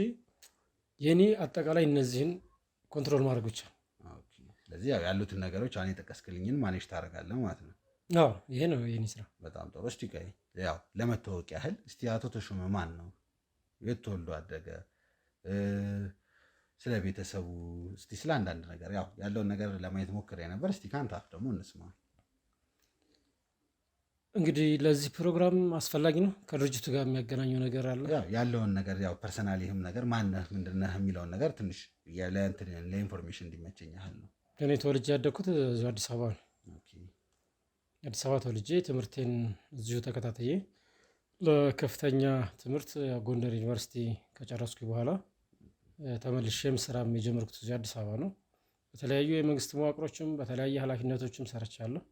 የኔ አጠቃላይ እነዚህን ኮንትሮል ማድረግ ብቻ። ስለዚህ ያው ያሉትን ነገሮች አሁን የጠቀስክልኝን ማኔጅ ታደርጋለህ ማለት ነው። አዎ ይሄ ነው የኔ ስራ። በጣም ጥሩ። እስቲ ቆይ ያው ለመታወቅ ያህል እስቲ አቶ ተሾመ ማን ነው? የት ተወልዶ አደገ? ስለ ቤተሰቡ እስቲ ስለ አንዳንድ ነገር ያው ያለውን ነገር ለማየት ሞክሬ ነበር። እስቲ ከአንተ አፍ ደግሞ እንስማ። እንግዲህ ለዚህ ፕሮግራም አስፈላጊ ነው ከድርጅቱ ጋር የሚያገናኘው ነገር አለ። ያለውን ነገር ያው ፐርሰናል ይህም ነገር ማነህ ምንድነህ የሚለውን ነገር ትንሽ ለኢንፎርሜሽን እንዲመቸኝ ያህል ነው። እኔ ተወልጄ ያደግኩት እዚሁ አዲስ አበባ ነው። አዲስ አበባ ተወልጄ ትምህርቴን እዚሁ ተከታተዬ ለከፍተኛ ትምህርት ጎንደር ዩኒቨርሲቲ ከጨረስኩ በኋላ ተመልሼም ስራም የጀመርኩት እዚሁ አዲስ አበባ ነው። በተለያዩ የመንግስት መዋቅሮችም በተለያየ ኃላፊነቶችም ሰርቻለሁ።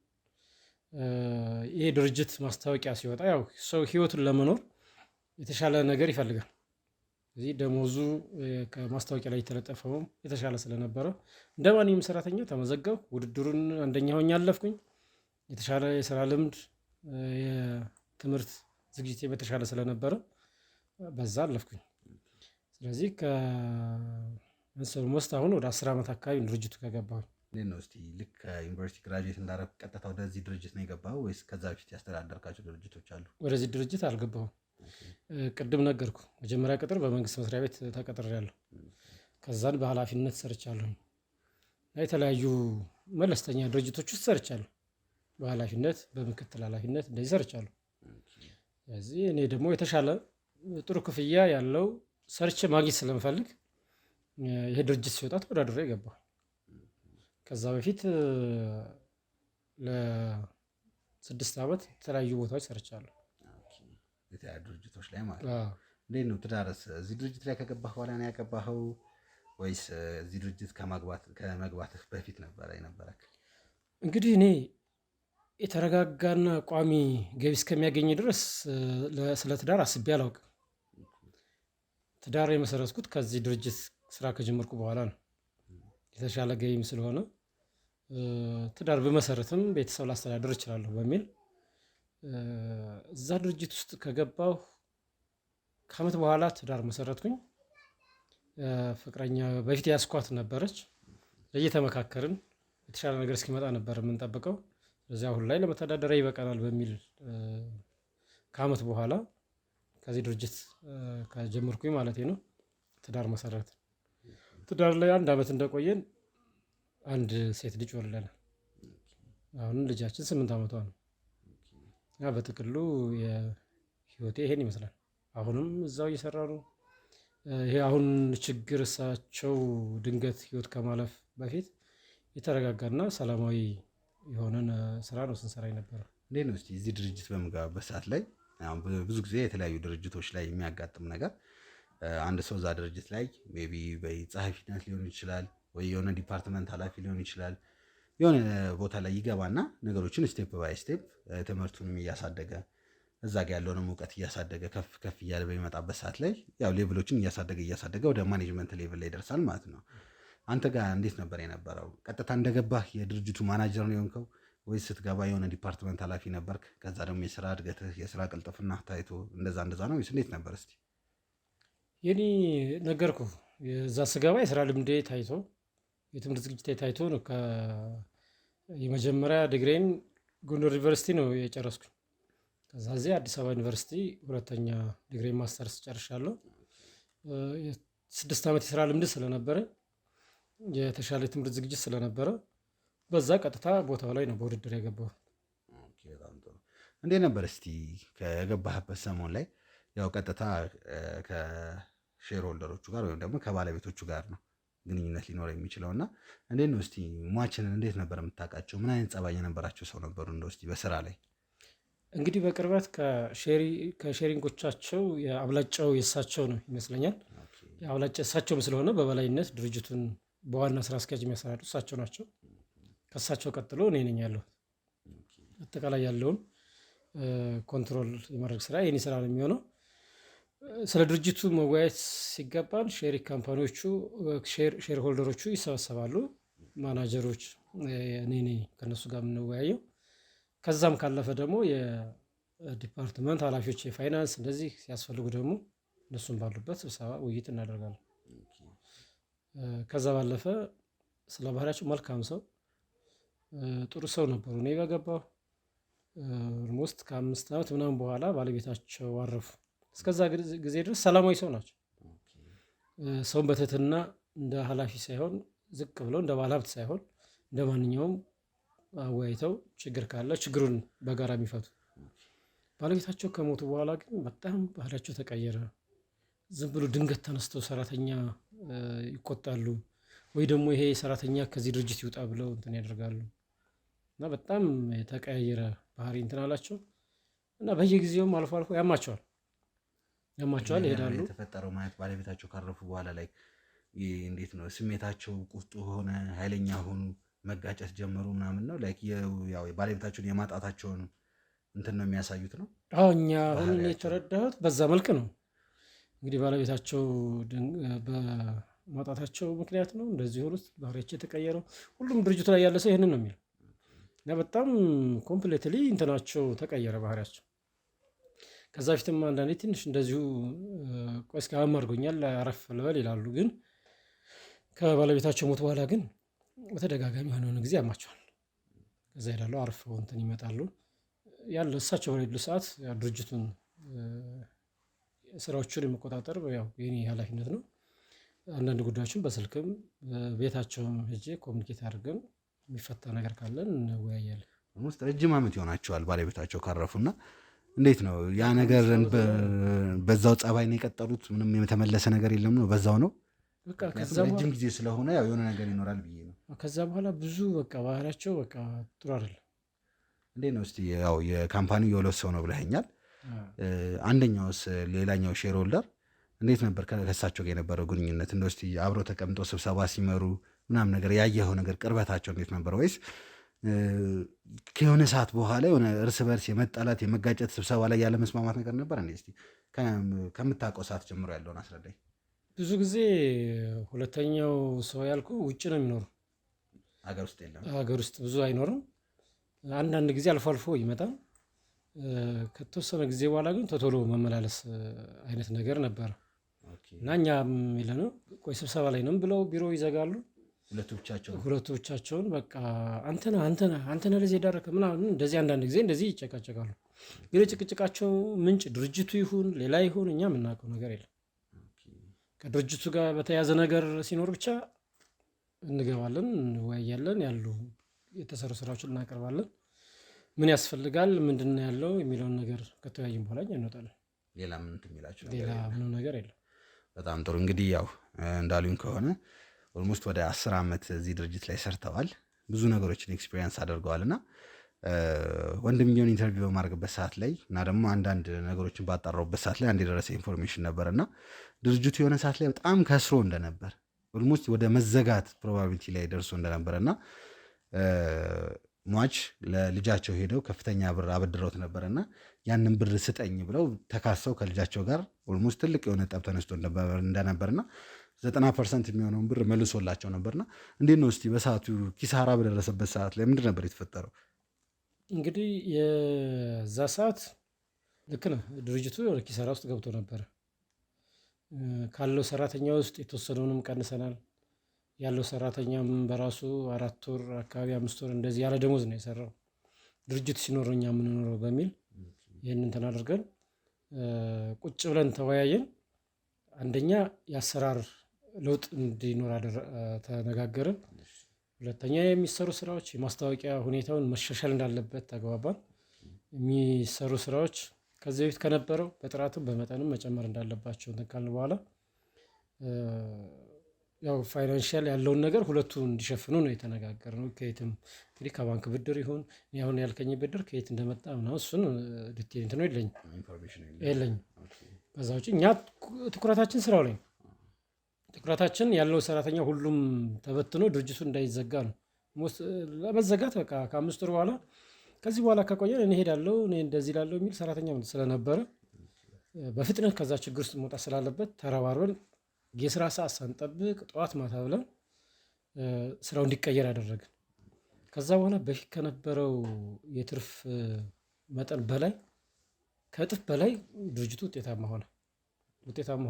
ይሄ ድርጅት ማስታወቂያ ሲወጣ ያው ሰው ህይወቱን ለመኖር የተሻለ ነገር ይፈልጋል። እዚህ ደሞዙ ከማስታወቂያ ላይ የተለጠፈውም የተሻለ ስለነበረ እንደ ማንኛውም ሰራተኛ ተመዘገብኩ። ውድድሩን አንደኛ ሆኜ አለፍኩኝ። የተሻለ የስራ ልምድ፣ የትምህርት ዝግጅቴ በተሻለ ስለነበረ በዛ አለፍኩኝ። ስለዚህ ከመንሰል ውስጥ አሁን ወደ 10 ዓመት አካባቢ ድርጅቱ ከገባሁ። እንዴት ነው እስቲ ልክ ከዩኒቨርሲቲ ግራጁዌት እንዳደረግህ ቀጥታ ወደዚህ ድርጅት ነው የገባኸው ወይስ ከዛ በፊት ያስተዳደርካቸው ድርጅቶች አሉ? ወደዚህ ድርጅት አልገባሁም። ቅድም ነገርኩ። መጀመሪያ ቅጥር በመንግስት መስሪያ ቤት ተቀጥሬያለሁ። ከዛን በኃላፊነት ሰርቻለሁ። የተለያዩ መለስተኛ ድርጅቶች ውስጥ ሰርቻለሁ። በኃላፊነት በምክትል ኃላፊነት እንደዚህ ሰርቻለሁ። ስለዚህ እኔ ደግሞ የተሻለ ጥሩ ክፍያ ያለው ሰርቼ ማግኘት ስለምፈልግ ይሄ ድርጅት ሲወጣ ተወዳድሬ ገባሁ። ከዛ በፊት ለ6 ዓመት የተለያዩ ቦታዎች ሰርቻለሁ። የተለያዩ ድርጅቶች ላይ ማለት ነው። እንዴት ነው ትዳርስ? እዚህ ድርጅት ላይ ከገባህ በኋላ ነው ያገባኸው ወይስ እዚህ ድርጅት ከመግባትህ በፊት ነበረ የነበረክ? እንግዲህ እኔ የተረጋጋና ቋሚ ገቢ እስከሚያገኝ ድረስ ስለ ትዳር አስቤ አላውቅም። ትዳር የመሰረትኩት ከዚህ ድርጅት ስራ ከጀመርኩ በኋላ ነው። የተሻለ ገቢም ስለሆነ ትዳር በመሰረትም ቤተሰብ ላስተዳደር እችላለሁ በሚል እዛ ድርጅት ውስጥ ከገባሁ ከዓመት በኋላ ትዳር መሰረትኩኝ። ፍቅረኛ በፊት ያስኳት ነበረች። እየተመካከርን የተሻለ ነገር እስኪመጣ ነበር የምንጠብቀው። ስለዚህ አሁን ላይ ለመተዳደሪያ ይበቃናል በሚል ከአመት በኋላ ከዚህ ድርጅት ከጀመርኩኝ ማለት ነው ትዳር መሰረት። ትዳር ላይ 1 አመት እንደቆየን አንድ ሴት ልጅ ወልደናል። አሁን ልጃችን 8 አመቷ ነው። በጥቅሉ የህይወቴ ይሄን ይመስላል። አሁንም እዛው እየሰራ ነው። ይሄ አሁን ችግር እሳቸው ድንገት ህይወት ከማለፍ በፊት የተረጋጋና ሰላማዊ የሆነን ስራ ነው ስንሰራ የነበረው። እንዴት ነው እስቲ እዚህ ድርጅት በምገባበት ሰዓት ላይ ብዙ ጊዜ የተለያዩ ድርጅቶች ላይ የሚያጋጥም ነገር አንድ ሰው እዛ ድርጅት ላይ ሜቢ በጸሐፊነት ሊሆን ይችላል ወይ የሆነ ዲፓርትመንት ኃላፊ ሊሆን ይችላል የሆነ ቦታ ላይ ይገባና ነገሮችን ስቴፕ ባይ ስቴፕ ትምህርቱንም እያሳደገ እዛ ጋር ያለውንም እውቀት እያሳደገ ከፍ እያለ በሚመጣበት ሰዓት ላይ ያው ሌቭሎችን እያሳደገ ወደ ማኔጅመንት ሌቭል ላይ ይደርሳል ማለት ነው። አንተ ጋር እንዴት ነበር የነበረው? ቀጥታ እንደገባህ የድርጅቱ ማናጀር ነው የሆንከው ወይስ ስትገባ የሆነ ዲፓርትመንት ኃላፊ ነበርክ? ከዛ ደግሞ የስራ እድገትህ የስራ ቅልጥፍና ታይቶ እንደዛ ነው ወይስ እንዴት ነበር? እስቲ የኔ ነገርኩ እዛ ስገባ የስራ ልምዴ ታይቶ የትምህርት ዝግጅቴ ታይቶ ነው። የመጀመሪያ ዲግሪን ጎንደር ዩኒቨርሲቲ ነው የጨረስኩኝ። ከዛ እዚህ አዲስ አበባ ዩኒቨርሲቲ ሁለተኛ ዲግሪ ማስተርስ ጨርሻለሁ። 6 አመት የስራ ልምድ ስለነበረ የተሻለ ትምህርት ዝግጅት ስለነበረ በዛ ቀጥታ ቦታው ላይ ነው በውድድር የገባው። እንዴት ነበር እስቲ ከገባህበት ሰሞን ላይ ያው ቀጥታ ከሼር ሆልደሮቹ ጋር ወይም ደግሞ ከባለቤቶቹ ጋር ነው ግንኙነት ሊኖር የሚችለው እና እንዴት ነው እስቲ ሟችንን እንዴት ነበር የምታውቃቸው? ምን አይነት ጸባይ የነበራቸው ሰው ነበሩ? እንደው እስቲ በስራ ላይ እንግዲህ በቅርበት ከሼሪንጎቻቸው የአብላጫው የእሳቸው ነው ይመስለኛል። የአብላጫ እሳቸውም ስለሆነ በበላይነት ድርጅቱን በዋና ስራ አስኪያጅ የሚያሰራዱ እሳቸው ናቸው። ከእሳቸው ቀጥሎ እኔ ነኝ ያለሁት። አጠቃላይ ያለውን ኮንትሮል የማድረግ ስራ የኔ ስራ ነው የሚሆነው። ስለ ድርጅቱ መወያየት ሲገባን ሼሪንግ ካምፓኒዎቹ ሼር ሆልደሮቹ ይሰበሰባሉ። ማናጀሮች እኔ ነኝ ከነሱ ጋር የምንወያየው። ከዛም ካለፈ ደግሞ የዲፓርትመንት ኃላፊዎች የፋይናንስ እንደዚህ ሲያስፈልጉ ደግሞ እነሱም ባሉበት ስብሰባ ውይይት እናደርጋለን። ከዛ ባለፈ ስለ ባህሪያቸው መልካም ሰው ጥሩ ሰው ነበሩ። እኔ በገባሁ ኦልሞስት ከ5 አመት ምናምን በኋላ ባለቤታቸው አረፉ። እስከዛ ጊዜ ድረስ ሰላማዊ ሰው ናቸው። ሰውን በትህትና እንደ ኃላፊ ሳይሆን ዝቅ ብለው እንደ ባለሀብት ሳይሆን እንደ ማንኛውም አወያይተው ችግር ካለ ችግሩን በጋራ የሚፈቱ። ባለቤታቸው ከሞቱ በኋላ ግን በጣም ባህሪያቸው ተቀየረ። ዝም ብሎ ድንገት ተነስተው ሰራተኛ ይቆጣሉ ወይ ደግሞ ይሄ ሰራተኛ ከዚህ ድርጅት ይውጣ ብለው እንትን ያደርጋሉ እና በጣም የተቀያየረ ባህሪ እንትን አላቸው እና በየጊዜውም አልፎ አልፎ ያማቸዋል ይሄዳሉ። የተፈጠረው ማለት ባለቤታቸው ካረፉ በኋላ ላይ እንዴት ነው ስሜታቸው? ቁጡ ሆነ? ኃይለኛ ሆኑ? መጋጨት ጀመሩ ምናምን ነው ላይክ ያው ባለቤታቸውን የማጣታቸውን እንትን ነው የሚያሳዩት ነው? አዎ እኛ አሁን የተረዳሁት በዛ መልክ ነው። እንግዲህ ባለቤታቸው በማጣታቸው ምክንያት ነው እንደዚህ ሆኑት ባህሪያቸው የተቀየረው። ሁሉም ድርጅቱ ላይ ያለ ሰው ይህንን ነው የሚለው እና በጣም ኮምፕሌትሊ እንትናቸው ተቀየረ ባህሪያቸው። ከዛ ፊትም አንዳንዴ ትንሽ እንደዚሁ ቆይ እስኪ አድርጎኛል አረፍ ልበል ይላሉ። ግን ከባለቤታቸው ሞት በኋላ ግን በተደጋጋሚ የሆነ ጊዜ ያማቸዋል። ከዛ ሄዳሉ አርፈው እንትን ይመጣሉ። ያለ እሳቸው በሌሉ ሰዓት ድርጅቱን ስራዎቹን የመቆጣጠር ያው የኔ ኃላፊነት ነው። አንዳንድ ጉዳዮችን በስልክም ቤታቸውም ሄጄ ኮሚኒኬት አድርገን የሚፈታ ነገር ካለን እንወያያለን። ውስጥ ረጅም ዓመት ይሆናቸዋል ባለቤታቸው ካረፉና እንዴት ነው ያ ነገር? በዛው ጸባይ ነው የቀጠሉት? ምንም የተመለሰ ነገር የለም ነው? በዛው ነው በቃ። ከዛ ረጅም ጊዜ ስለሆነ ያው የሆነ ነገር ይኖራል ብዬ ነው። ከዛ በኋላ ብዙ በቃ ባህሪያቸው በቃ ጥሩ አይደለም። እንዴት ነው እስቲ ያው የካምፓኒው የሁለት ሰው ነው ብለኸኛል። አንደኛውስ ሌላኛው ሼር ሆልደር እንዴት ነበር ከእሳቸው ጋር የነበረው ግንኙነት? እንደው እስቲ አብረው ተቀምጠው ስብሰባ ሲመሩ ምናምን ነገር ያየኸው ነገር ቅርበታቸው እንዴት ነበር? ወይስ ከሆነ ሰዓት በኋላ የሆነ እርስ በርስ የመጣላት የመጋጨት ስብሰባ ላይ ያለ መስማማት ነገር ነበር? እንዴ እስቲ ከምታውቀው ሰዓት ጀምሮ ያለውን አስረዳኝ። ብዙ ጊዜ ሁለተኛው ሰው ያልኩ ውጭ ነው የሚኖሩ፣ ሀገር ውስጥ የለም። ሀገር ውስጥ ብዙ አይኖርም። አንዳንድ ጊዜ አልፎ አልፎ ይመጣል። ከተወሰነ ጊዜ በኋላ ግን ቶሎ መመላለስ አይነት ነገር ነበር እና እኛ የሚለነው ቆይ ስብሰባ ላይ ነው ብለው ቢሮ ይዘጋሉ። ሁለቱ ብቻቸውን በቃ አንተና ለዚህ የዳረከ ምናምን እንደዚህ አንዳንድ ጊዜ እንደዚህ ይጨቃጨቃሉ። ግን ጭቅጭቃቸው ምንጭ ድርጅቱ ይሁን ሌላ ይሁን እኛ የምናውቀው ነገር የለም። ከድርጅቱ ጋር በተያያዘ ነገር ሲኖር ብቻ እንገባለን፣ እንወያያለን፣ ያሉ የተሰሩ ስራዎችን እናቀርባለን። ምን ያስፈልጋል ምንድን ነው ያለው የሚለውን ነገር ከተወያየን በኋላ እኛ እንወጣለን። ሌላ ምንም ነገር የለም። በጣም ጥሩ። እንግዲህ ያው እንዳሉኝ ከሆነ ኦልሞስት ወደ 10 ዓመት እዚህ ድርጅት ላይ ሰርተዋል። ብዙ ነገሮችን ኤክስፒሪየንስ አድርገዋል እና ወንድምየውን ኢንተርቪው በማድረግበት ሰዓት ላይ እና ደግሞ አንዳንድ ነገሮችን ባጣራውበት ሰዓት ላይ አንድ የደረሰ ኢንፎርሜሽን ነበር እና ድርጅቱ የሆነ ሰዓት ላይ በጣም ከስሮ እንደነበር ኦልሞስት ወደ መዘጋት ፕሮባቢሊቲ ላይ ደርሶ እንደነበር እና ሟች ለልጃቸው ሄደው ከፍተኛ ብር አበድረውት ነበር እና ያንን ብር ስጠኝ ብለው ተካሰው ከልጃቸው ጋር ኦልሞስት ትልቅ የሆነ ጠብ ተነስቶ እንደነበርና 90% የሚሆነውን ብር መልሶላቸው ነበርና እንዴት ነው እስቲ በሰዓቱ ኪሳራ በደረሰበት ሰዓት ላይ ምንድን ነበር የተፈጠረው? እንግዲህ የዛ ሰዓት ልክ ነህ፣ ድርጅቱ ኪሳራ ውስጥ ገብቶ ነበር። ካለው ሰራተኛ ውስጥ የተወሰነውንም ቀንሰናል። ያለው ሰራተኛም በራሱ 4 ወር አካባቢ 5 ወር እንደዚህ ያለ ደሞዝ ነው የሰራው። ድርጅት ሲኖር እኛ የምንኖረው በሚል ይህንን ተናድርገን ቁጭ ብለን ተወያየን። አንደኛ የአሰራር ለውጥ እንዲኖር ተነጋገርን። ሁለተኛ የሚሰሩ ስራዎች የማስታወቂያ ሁኔታውን መሻሻል እንዳለበት ተግባባን። የሚሰሩ ስራዎች ከዚህ በፊት ከነበረው በጥራትም በመጠንም መጨመር እንዳለባቸው እንትን ካልን በኋላ ያው ፋይናንሻል ያለውን ነገር ሁለቱ እንዲሸፍኑ ነው የተነጋገርነው። ከየትም እንግዲህ ከባንክ ብድር ይሁን አሁን ያልከኝ ብድር ከየት እንደመጣ ምናምን እሱን ዲቴል እንትን የለኝም። ከዛ ውጭ እኛ ትኩረታችን ስራው ላይ ትኩረታችን ያለው ሰራተኛ ሁሉም ተበትኖ ድርጅቱ እንዳይዘጋ ነው። ለመዘጋት በቃ ከ5 ወር በኋላ ከዚህ በኋላ ከቆየን እኔ ሄዳለሁ እኔ እንደዚህ ላለው የሚል ሰራተኛ ስለነበረ በፍጥነት ከዛ ችግር ውስጥ መውጣት ስላለበት ተረባርበን የስራ ሰዓት ሳንጠብቅ ጠዋት ማታ ብለን ስራው እንዲቀየር ያደረግን። ከዛ በኋላ በፊት ከነበረው የትርፍ መጠን በላይ ከእጥፍ በላይ ድርጅቱ ውጤታማ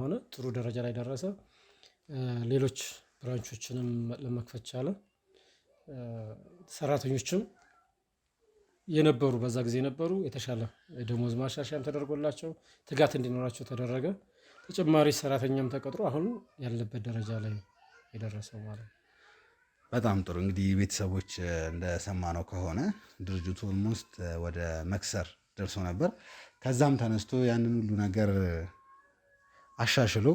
ሆነ። ጥሩ ደረጃ ላይ ደረሰ። ሌሎች ብራንቾችንም ለመክፈት ቻለ። ሰራተኞችም የነበሩ በዛ ጊዜ የነበሩ የተሻለ ደሞዝ ማሻሻያም ተደርጎላቸው ትጋት እንዲኖራቸው ተደረገ። ተጨማሪ ሰራተኛም ተቀጥሮ አሁን ያለበት ደረጃ ላይ የደረሰው ማለት ነው። በጣም ጥሩ። እንግዲህ ቤተሰቦች እንደሰማነው ከሆነ ድርጅቱ ኦልሞስት ወደ መክሰር ደርሶ ነበር። ከዛም ተነስቶ ያንን ሁሉ ነገር አሻሽሎ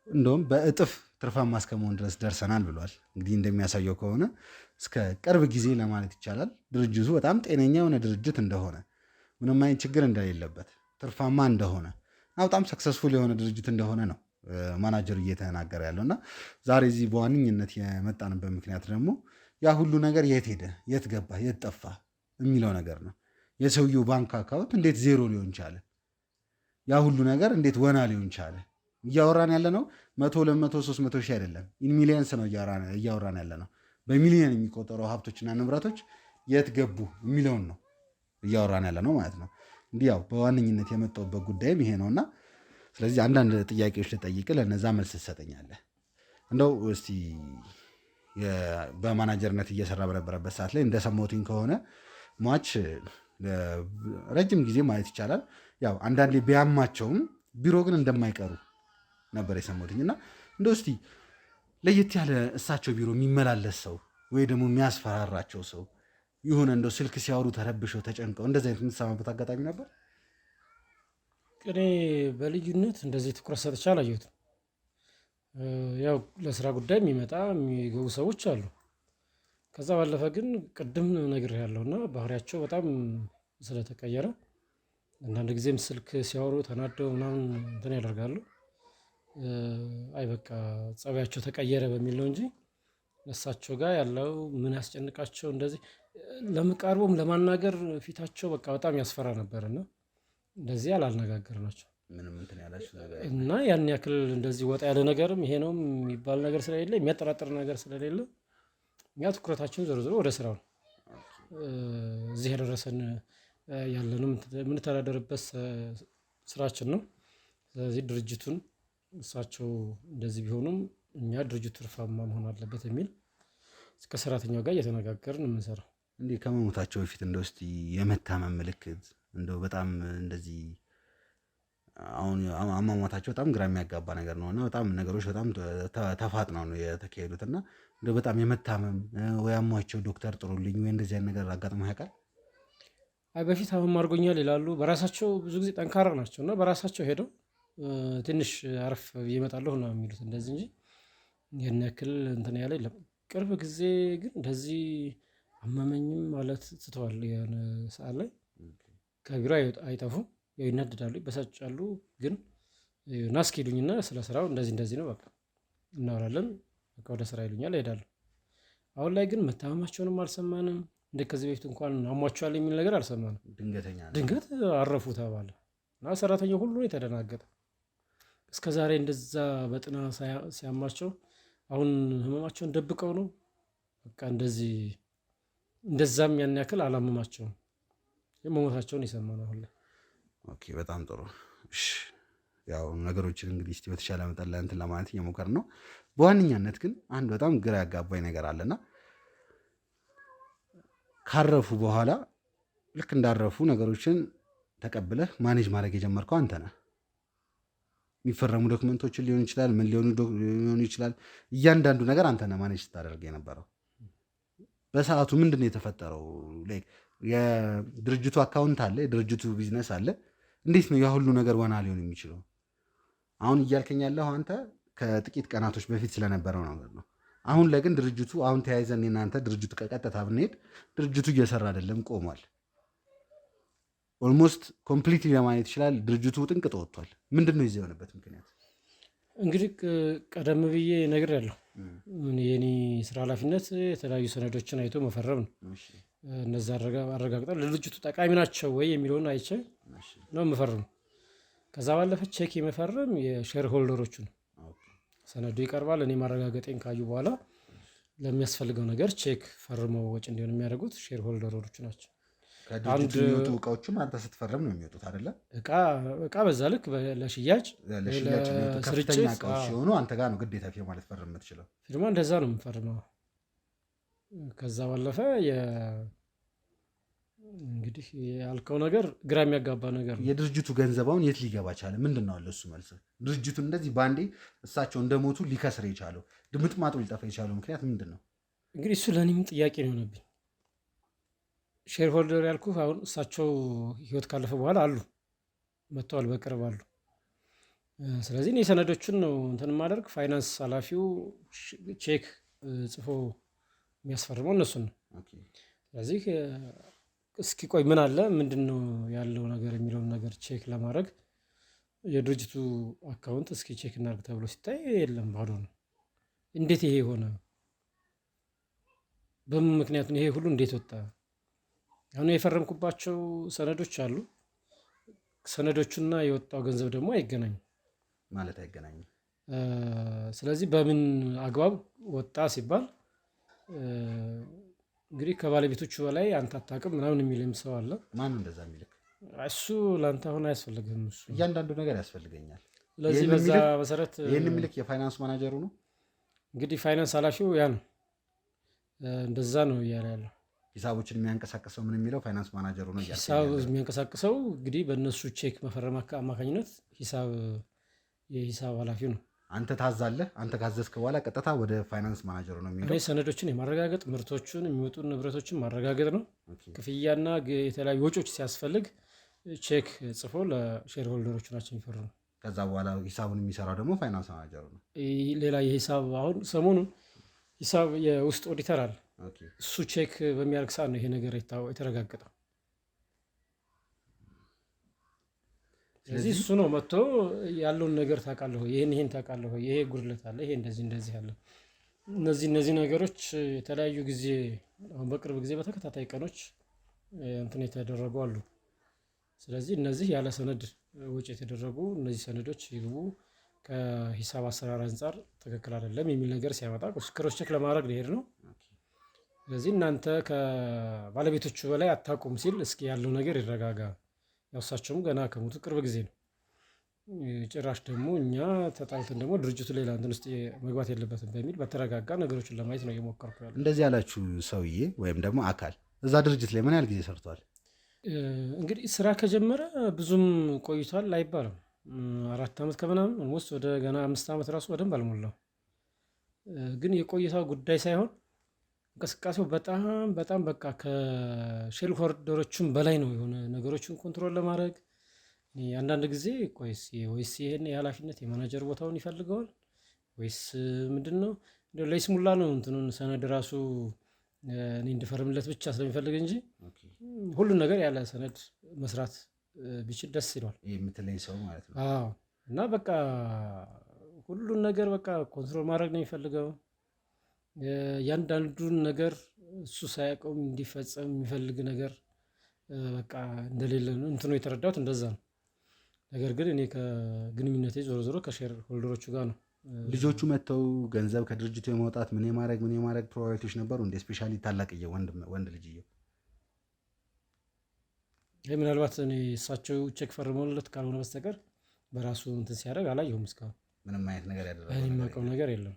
እንደውም በእጥፍ ትርፋማ እስከመሆን ድረስ ደርሰናል ብሏል። እንግዲህ እንደሚያሳየው ከሆነ እስከ ቅርብ ጊዜ ለማለት ይቻላል ድርጅቱ በጣም ጤነኛ የሆነ ድርጅት እንደሆነ፣ ምንም አይነት ችግር እንደሌለበት፣ ትርፋማ እንደሆነ እና በጣም ሰክሰስፉል የሆነ ድርጅት እንደሆነ ነው ማናጀሩ እየተናገረ ያለው እና ዛሬ እዚህ በዋነኝነት የመጣንበት ምክንያት ደግሞ ያ ሁሉ ነገር የት ሄደ፣ የት ገባ፣ የት ጠፋ የሚለው ነገር ነው። የሰውየው ባንክ አካውንት እንዴት ዜሮ ሊሆን ቻለ? ያ ሁሉ ነገር እንዴት ወና ሊሆን ቻለ? እያወራን ያለ ነው 100፣ 200፣ 300 ሺህ አይደለም፣ ኢን ሚሊየንስ ነው እያወራን ያለ ነው። በሚሊየን የሚቆጠሩ ሀብቶችና ንብረቶች የት ገቡ የሚለውን ነው እያወራን ያለ ነው ማለት ነው። እንዲህ ያው በዋነኝነት የመጣሁበት ጉዳይም ይሄ ነውና ስለዚህ አንዳንድ ጥያቄዎች ልጠይቅ፣ ለነዛ መልስ ትሰጠኛለህ። እንደው እስቲ በማናጀርነት እየሰራ በነበረበት ሰዓት ላይ እንደሰማሁትኝ ከሆነ ሟች ረጅም ጊዜ ማለት ይቻላል ያው አንዳንዴ ቢያማቸውም ቢሮ ግን እንደማይቀሩ ነበር የሰማሁትኝ እና እንደው እስቲ ለየት ያለ እሳቸው ቢሮ የሚመላለስ ሰው ወይ ደግሞ የሚያስፈራራቸው ሰው ይሁን እንደው ስልክ ሲያወሩ ተረብሸው ተጨንቀው እንደዚህ አይነት የምትሰማበት አጋጣሚ ነበር? እኔ በልዩነት እንደዚህ ትኩረት ሰጥቼ አላየሁትም። ያው ለስራ ጉዳይ የሚገቡ ሰዎች አሉ። ከዛ ባለፈ ግን ቅድም ነግሬሃለሁ እና ባህሪያቸው በጣም ስለተቀየረ አንዳንድ ጊዜም ስልክ ሲያወሩ ተናደው ምናምን እንትን ያደርጋሉ። አይ በቃ ጸባያቸው ተቀየረ በሚል ነው እንጂ እሳቸው ጋር ያለው ምን ያስጨንቃቸው እንደዚህ ለመቃርቦም ለማናገር ፊታቸው በቃ በጣም ያስፈራ ነበርና እንደዚህ አላልነጋገርናቸው እና ያን ያክል እንደዚህ ወጣ ያለ ነገርም ይሄ ነው የሚባል ነገር ስለሌለ የሚያጠራጥር ነገር ስለሌለ እኛ ትኩረታችን ዞሮ ዞሮ ወደ ስራው ነው። እዚህ ያደረሰን ያለንም የምንተዳደርበት ስራችን ነው። ስለዚህ ድርጅቱን እሳቸው እንደዚህ ቢሆኑም እኛ ድርጅቱ ትርፋማ መሆን አለበት የሚል እስከ ሰራተኛው ጋር እየተነጋገርን የምንሰራው። እንዴ ከመሞታቸው በፊት እንደው እስቲ የመታመም ምልክት እንደው በጣም እንደዚህ አሁን አሟሟታቸው በጣም ግራ የሚያጋባ ነገር ነውና በጣም ነገሮች በጣም ተፋጥነው ነው የተካሄዱትና እንደው በጣም የመታመም ወይ አሟቸው ዶክተር ጥሩልኝ ወይ እንደዚህ አይነት ነገር አጋጥሞ ያውቃል? አይ በፊት አሁን አድርጎኛል ይላሉ። በራሳቸው ብዙ ጊዜ ጠንካራ ናቸው እና በራሳቸው ሄደው ትንሽ አረፍ ይመጣለሁ ነው የሚሉት እንደዚህ እንጂ ይህን ያክል እንትን ያለ የለም። ቅርብ ጊዜ ግን እንደዚህ አመመኝም ማለት ትተዋል። የሆነ ሰዓት ላይ ከቢሮ አይጠፉም፣ ያው ይናደዳሉ፣ ይበሳጫሉ። ግን ና እስኪ ይሉኝና ስለ ስራው እንደዚህ ነው በቃ እናወራለን፣ በቃ ወደ ስራ ይሉኛል፣ እሄዳለሁ። አሁን ላይ ግን መታመማቸውንም አልሰማንም። እንደ ከዚህ በፊት እንኳን አሟቸዋል የሚል ነገር አልሰማንም። ድንገት አረፉ ተባለ እና ሰራተኛው ሁሉ የተደናገጠ እስከ ዛሬ እንደዛ በጥና ሲያማቸው አሁን ህመማቸውን ደብቀው ነው በቃ እንደዛም ያን ያክል አላመማቸውም። የመሞታቸውን የሰማነው አሁን ላይ። ኦኬ በጣም ጥሩ። እሺ ያው ነገሮችን እንግዲህ እስቲ በተሻለ መጠን ለእንትን ለማለት እየሞከርን ነው። በዋነኛነት ግን አንድ በጣም ግራ ያጋባኝ ነገር አለና ካረፉ በኋላ ልክ እንዳረፉ ነገሮችን ተቀብለህ ማኔጅ ማድረግ የጀመርከው አንተ ነህ። የሚፈረሙ ዶክመንቶችን ሊሆን ይችላል፣ ምን ሊሆኑ ይችላል። እያንዳንዱ ነገር አንተ ነህ ማኔጅ ስታደርግ የነበረው። በሰዓቱ ምንድን ነው የተፈጠረው? የድርጅቱ አካውንት አለ፣ የድርጅቱ ቢዝነስ አለ። እንዴት ነው ያ ሁሉ ነገር ዋና ሊሆን የሚችለው? አሁን እያልከኝ ያለው አንተ ከጥቂት ቀናቶች በፊት ስለነበረው ነገር ነው። አሁን ላይ ግን ድርጅቱ አሁን ተያይዘን እናንተ ድርጅቱ ከቀጥታ ብንሄድ ድርጅቱ እየሰራ አይደለም፣ ቆሟል። ኦልሞስት ኮምፕሊትሊ ለማለት ይችላል ድርጅቱ ጥንቅጦ ወጥቷል። ምንድን ነው ይዘው የሆነበት ምክንያት? እንግዲህ ቀደም ብዬ ነግሬያለሁ። የኔ ስራ ኃላፊነት የተለያዩ ሰነዶችን አይቶ መፈረም ነው። እነዛ አረጋግጠን ለድርጅቱ ጠቃሚ ናቸው ወይ የሚለውን አይቼ ነው መፈረም። ከዛ ባለፈ ቼክ የመፈረም የሼር ሆልደሮቹ ነው። ሰነዱ ይቀርባል። እኔ ማረጋገጤን ካዩ በኋላ ለሚያስፈልገው ነገር ቼክ ፈርመው ወጪ እንዲሆን የሚያደርጉት ሼር ሆልደሮቹ ናቸው። ከድርጅቱ የሚወጡ እቃዎችም አንተ ስትፈረም ነው የሚወጡት አይደለ? እቃ በዛ ልክ ለሽያጭ ከፍተኛ እቃዎች ሲሆኑ አንተ ጋር ነው ግዴታ ፊርማ ልትፈርም የምትችለው። ፊርማ እንደዛ ነው የምፈርመው። ከዛ ባለፈ እንግዲህ ያልከው ነገር ግራ የሚያጋባ ነገር ነው። የድርጅቱ ገንዘባውን የት ሊገባ ቻለ? ምንድን ነው አለ እሱ መልስ? ድርጅቱን እንደዚህ በአንዴ እሳቸው እንደሞቱ ሊከስር የቻለው ድምጥማጡ ሊጠፋ የቻለው ምክንያት ምንድን ነው? እንግዲህ እሱ ለእኔም ጥያቄ ነው የሆነብኝ። ሼር ሆልደር ያልኩህ አሁን እሳቸው ህይወት ካለፈ በኋላ አሉ፣ መጥተዋል፣ በቅርብ አሉ። ስለዚህ እኔ ሰነዶቹን ነው እንትን ማደርግ። ፋይናንስ ኃላፊው ቼክ ጽፎ የሚያስፈርመው እነሱን ነው። ስለዚህ እስኪ ቆይ ምን አለ ምንድን ነው ያለው ነገር የሚለውን ነገር ቼክ ለማድረግ የድርጅቱ አካውንት እስኪ ቼክ እናድርግ ተብሎ ሲታይ የለም፣ ባዶ ነው። እንዴት ይሄ ሆነ? በምን ምክንያት ይሄ ሁሉ እንዴት ወጣ? አሁን የፈረምኩባቸው ሰነዶች አሉ። ሰነዶቹና የወጣው ገንዘብ ደግሞ አይገናኙም ማለት አይገናኙም። ስለዚህ በምን አግባብ ወጣ ሲባል እንግዲህ ከባለቤቶቹ በላይ አንተ አታውቅም ምናምን የሚልም ሰው አለ። ማን እንደዛ የሚልክ? እሱ ለአንተ አሁን አያስፈልግም። እሱ እያንዳንዱ ነገር ያስፈልገኛል። ስለዚህ በዛ መሰረት ይህን የሚልክ የፋይናንስ ማናጀሩ ነው። እንግዲህ ፋይናንስ ኃላፊው ያ ነው፣ እንደዛ ነው እያለ ያለው። ሂሳቦችን የሚያንቀሳቅሰው ምን የሚለው ፋይናንስ ማናጀሩ ነው። ሂሳብ የሚያንቀሳቅሰው እንግዲህ በእነሱ ቼክ መፈረም አማካኝነት የሂሳብ ኃላፊው ነው። አንተ ታዛለህ። አንተ ካዘዝክ በኋላ ቀጥታ ወደ ፋይናንስ ማናጀሩ ነው የሚለው። ሰነዶችን የማረጋገጥ ምርቶችን የሚወጡ ንብረቶችን ማረጋገጥ ነው። ክፍያና የተለያዩ ወጪዎች ሲያስፈልግ ቼክ ጽፎ ለሼር ሆልደሮቹ ናቸው የሚፈርሙ። ከዛ በኋላ ሂሳቡን የሚሰራው ደግሞ ፋይናንስ ማናጀሩ ነው። ሌላ የሂሳብ አሁን ሰሞኑን ሂሳብ የውስጥ ኦዲተር አለ። እሱ ቼክ በሚያደርግ ሰዓት ነው ይሄ ነገር የተረጋገጠው። ስለዚህ እሱ ነው መጥቶ ያለውን ነገር ታውቃለህ፣ ይሄን ታውቃለህ፣ ይሄ ጉድለት አለ፣ ይሄ እንደዚህ አለ። እነዚህ ነገሮች የተለያዩ ጊዜ አሁን በቅርብ ጊዜ በተከታታይ ቀኖች እንትን የተደረጉ አሉ። ስለዚህ እነዚህ ያለ ሰነድ ወጪ የተደረጉ እነዚህ ሰነዶች ይግቡ፣ ከሂሳብ አሰራር አንጻር ትክክል አይደለም የሚል ነገር ሲያመጣ ክሮስ ቼክ ለማድረግ ሊሄድ ነው። ስለዚህ እናንተ ከባለቤቶቹ በላይ አታውቁም ሲል እስኪ ያለው ነገር ይረጋጋ። ያው እሳቸውም ገና ከሞቱ ቅርብ ጊዜ ነው። ጭራሽ ደግሞ እኛ ተጣልተን ደግሞ ድርጅቱ ሌላ እንትን ውስጥ መግባት የለበትም በሚል በተረጋጋ ነገሮችን ለማየት ነው እየሞከርኩ ያለው። እንደዚህ ያላችሁ ሰውዬ ወይም ደግሞ አካል እዛ ድርጅት ላይ ምን ያህል ጊዜ ሰርቷል? እንግዲህ ስራ ከጀመረ ብዙም ቆይቷል አይባልም። 4 ዓመት ከምናምን ኦልሞስት ወደ ገና 5 ዓመት ራሱ በደንብ አልሞላው። ግን የቆይታው ጉዳይ ሳይሆን እንቅስቃሴው በጣም በጣም በቃ ከሼል ሆልደሮቹም በላይ ነው የሆነ ነገሮችን ኮንትሮል ለማድረግ አንዳንድ ጊዜ ወይስ ይሄን የኃላፊነት የማናጀር ቦታውን ይፈልገዋል ወይስ ምንድን ነው ለይስሙላ ነው እንትኑን ሰነድ ራሱ እኔ እንድፈርምለት ብቻ ስለሚፈልግ እንጂ ሁሉን ነገር ያለ ሰነድ መስራት ቢችል ደስ ይለዋል የምትለኝ ሰው ማለት ነው። አዎ። እና በቃ ሁሉን ነገር በቃ ኮንትሮል ማድረግ ነው የሚፈልገው። ያንዳንዱን ነገር እሱ ሳያውቀው እንዲፈጸም የሚፈልግ ነገር በቃ እንደሌለ ነው እንትኑ የተረዳሁት እንደዛ ነው። ነገር ግን እኔ ከግንኙነቴ ዞሮ ዞሮ ከሼር ሆልደሮቹ ጋር ነው። ልጆቹ መጥተው ገንዘብ ከድርጅቱ የማውጣት ምን የማድረግ ፕሮባቢሊቲዎች ነበሩ እንደ ስፔሻሊ ታላቅዬ ወንድ ልጅዬው ይህ ምናልባት እኔ እሳቸው ቼክ ፈርመውለት ካልሆነ በስተቀር በራሱ እንትን ሲያደርግ አላየሁም። እስካሁን ምንም አይነት ነገር ያደረገው የማውቀው ነገር የለም።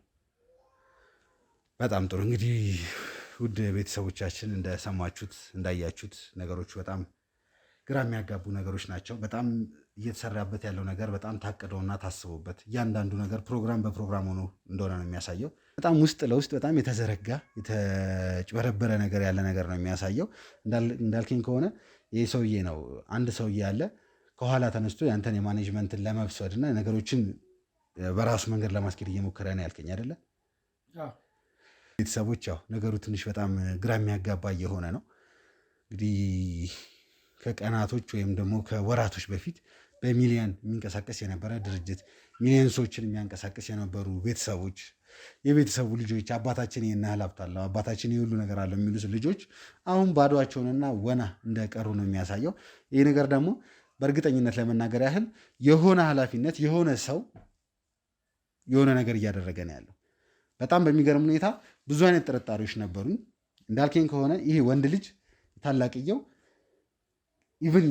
በጣም ጥሩ። እንግዲህ ውድ ቤተሰቦቻችን እንደሰማችሁት እንዳያችሁት ነገሮቹ በጣም ግራ የሚያጋቡ ነገሮች ናቸው። በጣም እየተሰራበት ያለው ነገር በጣም ታቅደውና ታስቦበት እያንዳንዱ ነገር ፕሮግራም በፕሮግራም ሆኖ እንደሆነ ነው የሚያሳየው። በጣም ውስጥ ለውስጥ በጣም የተዘረጋ የተጭበረበረ ነገር ያለ ነገር ነው የሚያሳየው። እንዳልከኝ ከሆነ ይህ ሰውዬ ነው አንድ ሰውዬ ያለ ከኋላ ተነስቶ ያንተን የማኔጅመንትን ለመብሰድና ነገሮችን በራሱ መንገድ ለማስኬድ እየሞከረ ነው ያልከኝ አይደለ? ቤተሰቦች ያው ነገሩ ትንሽ በጣም ግራ የሚያጋባ እየሆነ ነው። እንግዲህ ከቀናቶች ወይም ደግሞ ከወራቶች በፊት በሚሊዮን የሚንቀሳቀስ የነበረ ድርጅት ሚሊዮን ሰዎችን የሚያንቀሳቀስ የነበሩ ቤተሰቦች የቤተሰቡ ልጆች አባታችን ይህን ያህል ሀብት አለው አባታችን ይህ ሁሉ ነገር አለው የሚሉት ልጆች አሁን ባዶቸውንና ወና እንደቀሩ ነው የሚያሳየው። ይህ ነገር ደግሞ በእርግጠኝነት ለመናገር ያህል የሆነ ኃላፊነት የሆነ ሰው የሆነ ነገር እያደረገ ነው ያለው። በጣም በሚገርም ሁኔታ ብዙ አይነት ጥርጣሬዎች ነበሩኝ። እንዳልከኝ ከሆነ ይሄ ወንድ ልጅ ታላቅየው ኢቭን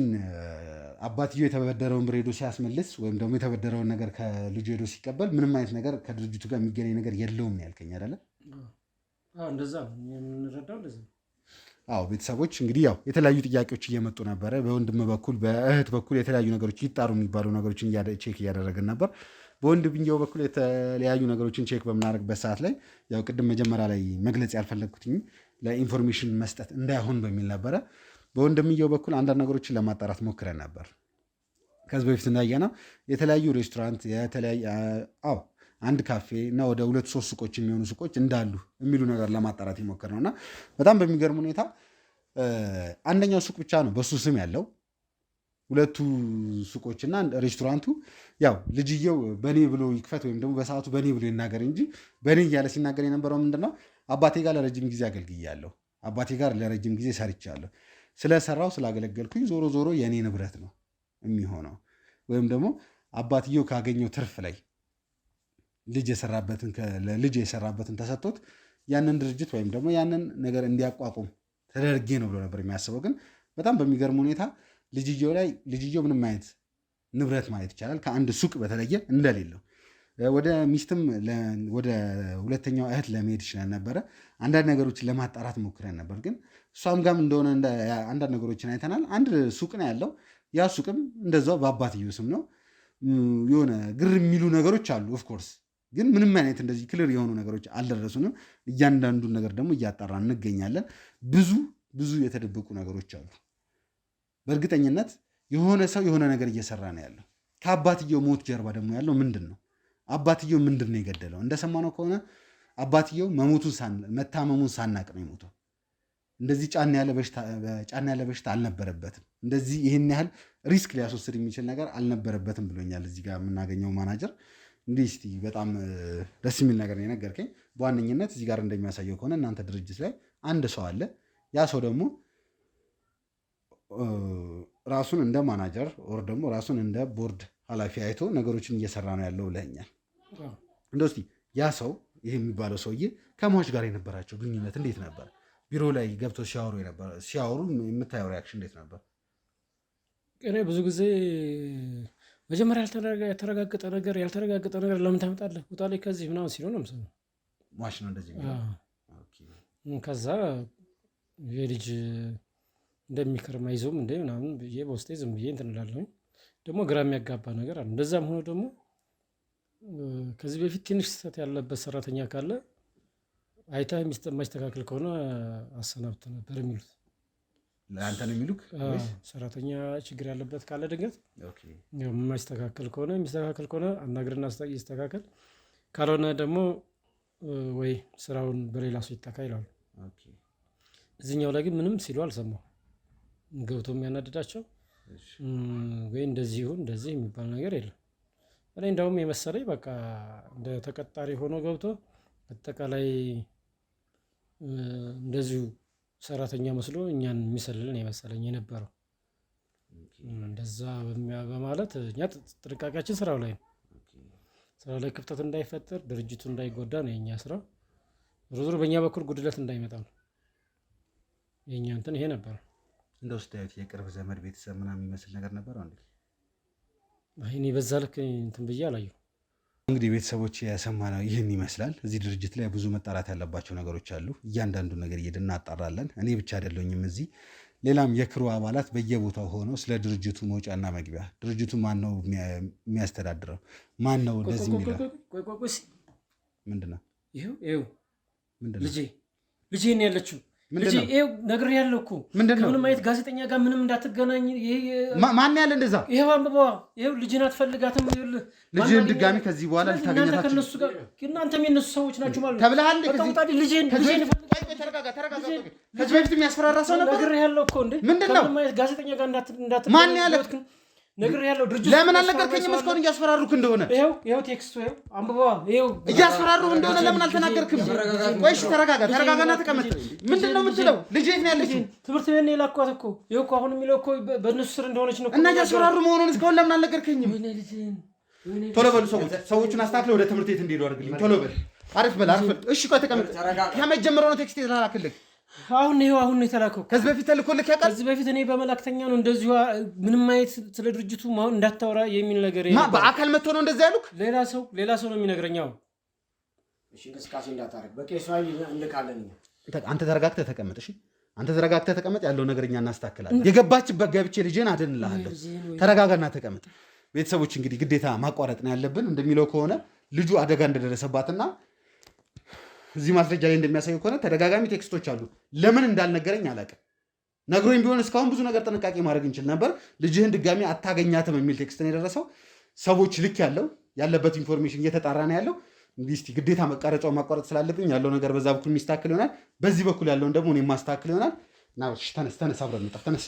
አባትየው የተበደረውን ብር ሄዶ ሲያስመልስ ወይም ደግሞ የተበደረውን ነገር ከልጁ ሄዶ ሲቀበል ምንም አይነት ነገር ከድርጅቱ ጋር የሚገናኝ ነገር የለውም ያልከኝ አይደለ? እንደዛ የምንረዳው እንደዛ። አዎ ቤተሰቦች እንግዲህ ያው የተለያዩ ጥያቄዎች እየመጡ ነበረ። በወንድም በኩል በእህት በኩል የተለያዩ ነገሮች ይጣሩ የሚባሉ ነገሮችን ቼክ እያደረግን ነበር። በወንድምየው በኩል የተለያዩ ነገሮችን ቼክ በምናደርግበት ሰዓት ላይ ያው ቅድም መጀመሪያ ላይ መግለጽ ያልፈለግኩትኝ ለኢንፎርሜሽን መስጠት እንዳይሆን በሚል ነበረ። በወንድምየው በኩል አንዳንድ ነገሮችን ለማጣራት ሞክረን ነበር። ከዚህ በፊት እንዳየነው የተለያዩ ሬስቶራንት አንድ ካፌ እና ወደ 2-3 ሱቆች የሚሆኑ ሱቆች እንዳሉ የሚሉ ነገር ለማጣራት የሞከር ነው እና በጣም በሚገርም ሁኔታ አንደኛው ሱቅ ብቻ ነው በሱ ስም ያለው። 2 ሱቆችና ሬስቶራንቱ ያው ልጅየው በኔ ብሎ ይክፈት ወይም ደግሞ በሰዓቱ በኔ ብሎ ይናገር እንጂ በኔ እያለ ሲናገር የነበረው ምንድነው አባቴ ጋር ለረጅም ጊዜ አገልግያለሁ፣ አባቴ ጋር ለረጅም ጊዜ ሰርቻለሁ፣ ስለሰራው ስላገለገልኩኝ ዞሮ ዞሮ የኔ ንብረት ነው የሚሆነው ወይም ደግሞ አባትየው ካገኘው ትርፍ ላይ ልጅ የሰራበትን ተሰጥቶት ያንን ድርጅት ወይም ደግሞ ያንን ነገር እንዲያቋቁም ተደርጌ ነው ብሎ ነበር የሚያስበው። ግን በጣም በሚገርም ሁኔታ ልጅየው ምንም አይነት ንብረት ማለት ይቻላል ከአንድ ሱቅ በተለየ እንደሌለው ወደ ሚስትም ወደ ሁለተኛው እህት ለመሄድ ይችላል ነበረ። አንዳንድ ነገሮችን ለማጣራት ሞክረን ነበር። ግን እሷም ጋም እንደሆነ አንዳንድ ነገሮችን አይተናል። አንድ ሱቅ ነው ያለው። ያ ሱቅም እንደዛው በአባትየው ስም ነው። የሆነ ግር የሚሉ ነገሮች አሉ ኦፍኮርስ፣ ግን ምንም አይነት እንደዚህ ክልር የሆኑ ነገሮች አልደረሱንም። እያንዳንዱን ነገር ደግሞ እያጣራ እንገኛለን። ብዙ የተደበቁ ነገሮች አሉ። በእርግጠኝነት የሆነ ሰው የሆነ ነገር እየሰራ ነው ያለው። ከአባትየው ሞት ጀርባ ደግሞ ያለው ምንድን ነው? አባትየው ምንድን ነው የገደለው? እንደሰማነው ከሆነ አባትየው መታመሙን ሳናቅ ነው የሞተው። እንደዚህ ጫና ያለ በሽታ አልነበረበትም። እንደዚህ ይህን ያህል ሪስክ ሊያስወስድ የሚችል ነገር አልነበረበትም ብሎኛል እዚህ ጋር የምናገኘው ማናጀር። እንዲህ እስቲ በጣም ደስ የሚል ነገር ነው የነገርከኝ። በዋነኝነት እዚህ ጋር እንደሚያሳየው ከሆነ እናንተ ድርጅት ላይ አንድ ሰው አለ። ያ ሰው ደግሞ ራሱን እንደ ማናጀር ኦር ደግሞ ራሱን እንደ ቦርድ ኃላፊ አይቶ ነገሮችን እየሰራ ነው ያለው ብለኛል። እንደው እስቲ ያ ሰው ይህ የሚባለው ሰውዬ ከሟች ጋር የነበራቸው ግንኙነት እንዴት ነበር? ቢሮ ላይ ገብተው ሲያወሩ የምታየው ሪያክሽን እንዴት ነበር? እኔ ብዙ ጊዜ መጀመሪያ ያልተረጋገጠ ነገር ለምን ታመጣለህ? ውጣ ላይ ከዚህ ምናምን ሲሉ ነው የምሰማው። ዋሽ ነው እንደዚህ። ከዛ የልጅ እንደሚከርም አይዞም እንደ ምናምን ብዬ በውስጤ ዝም ብዬ እንትን እላለሁኝ። ደግሞ ግራ የሚያጋባ ነገር አለ። እንደዛም ሆኖ ደግሞ ከዚህ በፊት ትንሽ ስህተት ያለበት ሰራተኛ ካለ አይታ የማይስተካከል ከሆነ አሰናብት ነበር የሚሉት። ለአንተ ነው የሚሉክ? ሰራተኛ ችግር ያለበት ካለ ድንገት የሚስተካከል ከሆነ አናግርና ይስተካከል፣ ካልሆነ ደግሞ ወይ ስራውን በሌላ ሰው ይተካ ይላሉ። እዚህኛው ላይ ግን ምንም ሲሉ አልሰማሁ። ገብቶ የሚያናድዳቸው ወይ እንደዚህ ይሁን እንደዚህ የሚባል ነገር የለም። እኔ እንደውም የመሰለኝ በቃ እንደ ተቀጣሪ ሆኖ ገብቶ አጠቃላይ እንደዚሁ ሰራተኛ መስሎ እኛን የሚሰልልን የመሰለኝ የነበረው። እንደዛ በማለት እኛ ጥንቃቄያችን ስራው ላይ ነው። ስራው ላይ ክፍተት እንዳይፈጠር፣ ድርጅቱ እንዳይጎዳ ነው የኛ ስራ። ዞሮ በእኛ በኩል ጉድለት እንዳይመጣ ነው የኛ እንትን ይሄ ነበር። እንደ ውስጣዊት የቅርብ ዘመድ ቤተሰብ ምናምን የሚመስል ነገር ነበር አንዴ? እኔ በዛ ልክ እንትን ብዬ አላየሁ። እንግዲህ ቤተሰቦች የሰማነው ይህን ይመስላል። እዚህ ድርጅት ላይ ብዙ መጣራት ያለባቸው ነገሮች አሉ። እያንዳንዱ ነገር እየሄድን እናጣራለን። እኔ ብቻ አይደለሁኝም እዚህ፣ ሌላም የክሩ አባላት በየቦታው ሆነው ስለ ድርጅቱ መውጫና መግቢያ፣ ድርጅቱ ማን ነው የሚያስተዳድረው፣ ማን ነው እንደዚህ የሚለው ምንድን ነው ልጄ ነው ያለችው ነግሬሃለሁ እኮ ከምንም አይነት ጋዜጠኛ ጋር ምንም እንዳትገናኝ። ማን ያለ እንደዛ? ይሄው አንብበዋ። ይሄው ልጅን አትፈልጋትም። ልጅን ድጋሚ ከዚህ በኋላ ልታገኛታችሁ ከነሱ ጋር እናንተም የነሱ ሰዎች ናችሁ ማለት ነው ተብለሃል። ልጅን ተረጋጋ። ከዚህ በፊት የሚያስፈራራ ሰው ነበር። ነግሬሃለሁ እኮ እንዴ ከምንም አይነት ጋዜጠኛ ጋር እንዳትገናኝ። ማን ያለ ነግሬሃለሁ። ድርጅቱ ለምን አልነገርከኝም? እስካሁን እያስፈራሩክ እንደሆነ ይሄው ቴክስቱ ይሄው አንብበዋ። ይሄው እያስፈራሩህ እንደሆነ ለምን አልተናገርክም? ቆይ እሺ ተረጋጋና ተቀመጥ። ምንድን ነው የምትለው? ልጅ የት ነው ያለችው? ትምህርት ቤት ነው የላኳት እኮ። ይሄው እኮ አሁን የሚለው እኮ በእነሱ ስር እንደሆነች ነው እና እያስፈራሩ መሆኑን እስካሁን ለምን አልነገርከኝም? ቶሎ በሉ ሰዎቹን አስተካክለው ወደ ትምህርት ቤት እንዲሄዱ አድርግልኝ። ቶሎ በል። አሪፍ በል። እሺ ቆይ ተቀመጥ። ከመጀመሪያው ነው ቴክስት የተላከልህ? አሁን ነው የተላከው። ከዚህ በፊት ተልኮልህ ያውቃል? ከዚህ በፊት እኔ በመላክተኛ ነው እንደዚሁ ምንም አይነት ስለ ድርጅቱ አሁን እንዳታወራ የሚል ነገር በአካል መጥቶ ነው እንደዛ ያሉክ? ሌላ ሰው ነው የሚነግረኝ። አሁን እሺ እንቅስቃሴ እንዳታረግ በቄሷ እንልካለን። አንተ ተረጋግተህ ተቀመጥ። እሺ አንተ ተረጋግተህ ተቀመጥ። ያለው ነገር እኛ እናስተካክላለን። የገባችበት ገብቼ ልጄን አድንልሃለሁ። ተረጋጋና ተቀመጥ። ቤተሰቦች እንግዲህ ግዴታ ማቋረጥ ነው ያለብን። እንደሚለው ከሆነ ልጁ አደጋ እንደደረሰባትና እዚህ ማስረጃ ላይ እንደሚያሳየው ከሆነ ተደጋጋሚ ቴክስቶች አሉ። ለምን እንዳልነገረኝ አላውቅም። ነግሮኝ ቢሆን እስካሁን ብዙ ነገር ጥንቃቄ ማድረግ እንችል ነበር። ልጅህን ድጋሚ አታገኛትም የሚል ቴክስት ነው የደረሰው። ሰዎች ልክ ያለበት ኢንፎርሜሽን እየተጣራ ነው ያለው። እንግዲህ እስቲ ግዴታ መቀረጫውን ማቋረጥ ስላለብኝ ያለው ነገር በዛ በኩል የሚስተካከል ይሆናል። በዚህ በኩል ያለውን ደግሞ እኔ ማስተካከል ይሆናል። ተነስ አብረን እንውጣ። ተነስ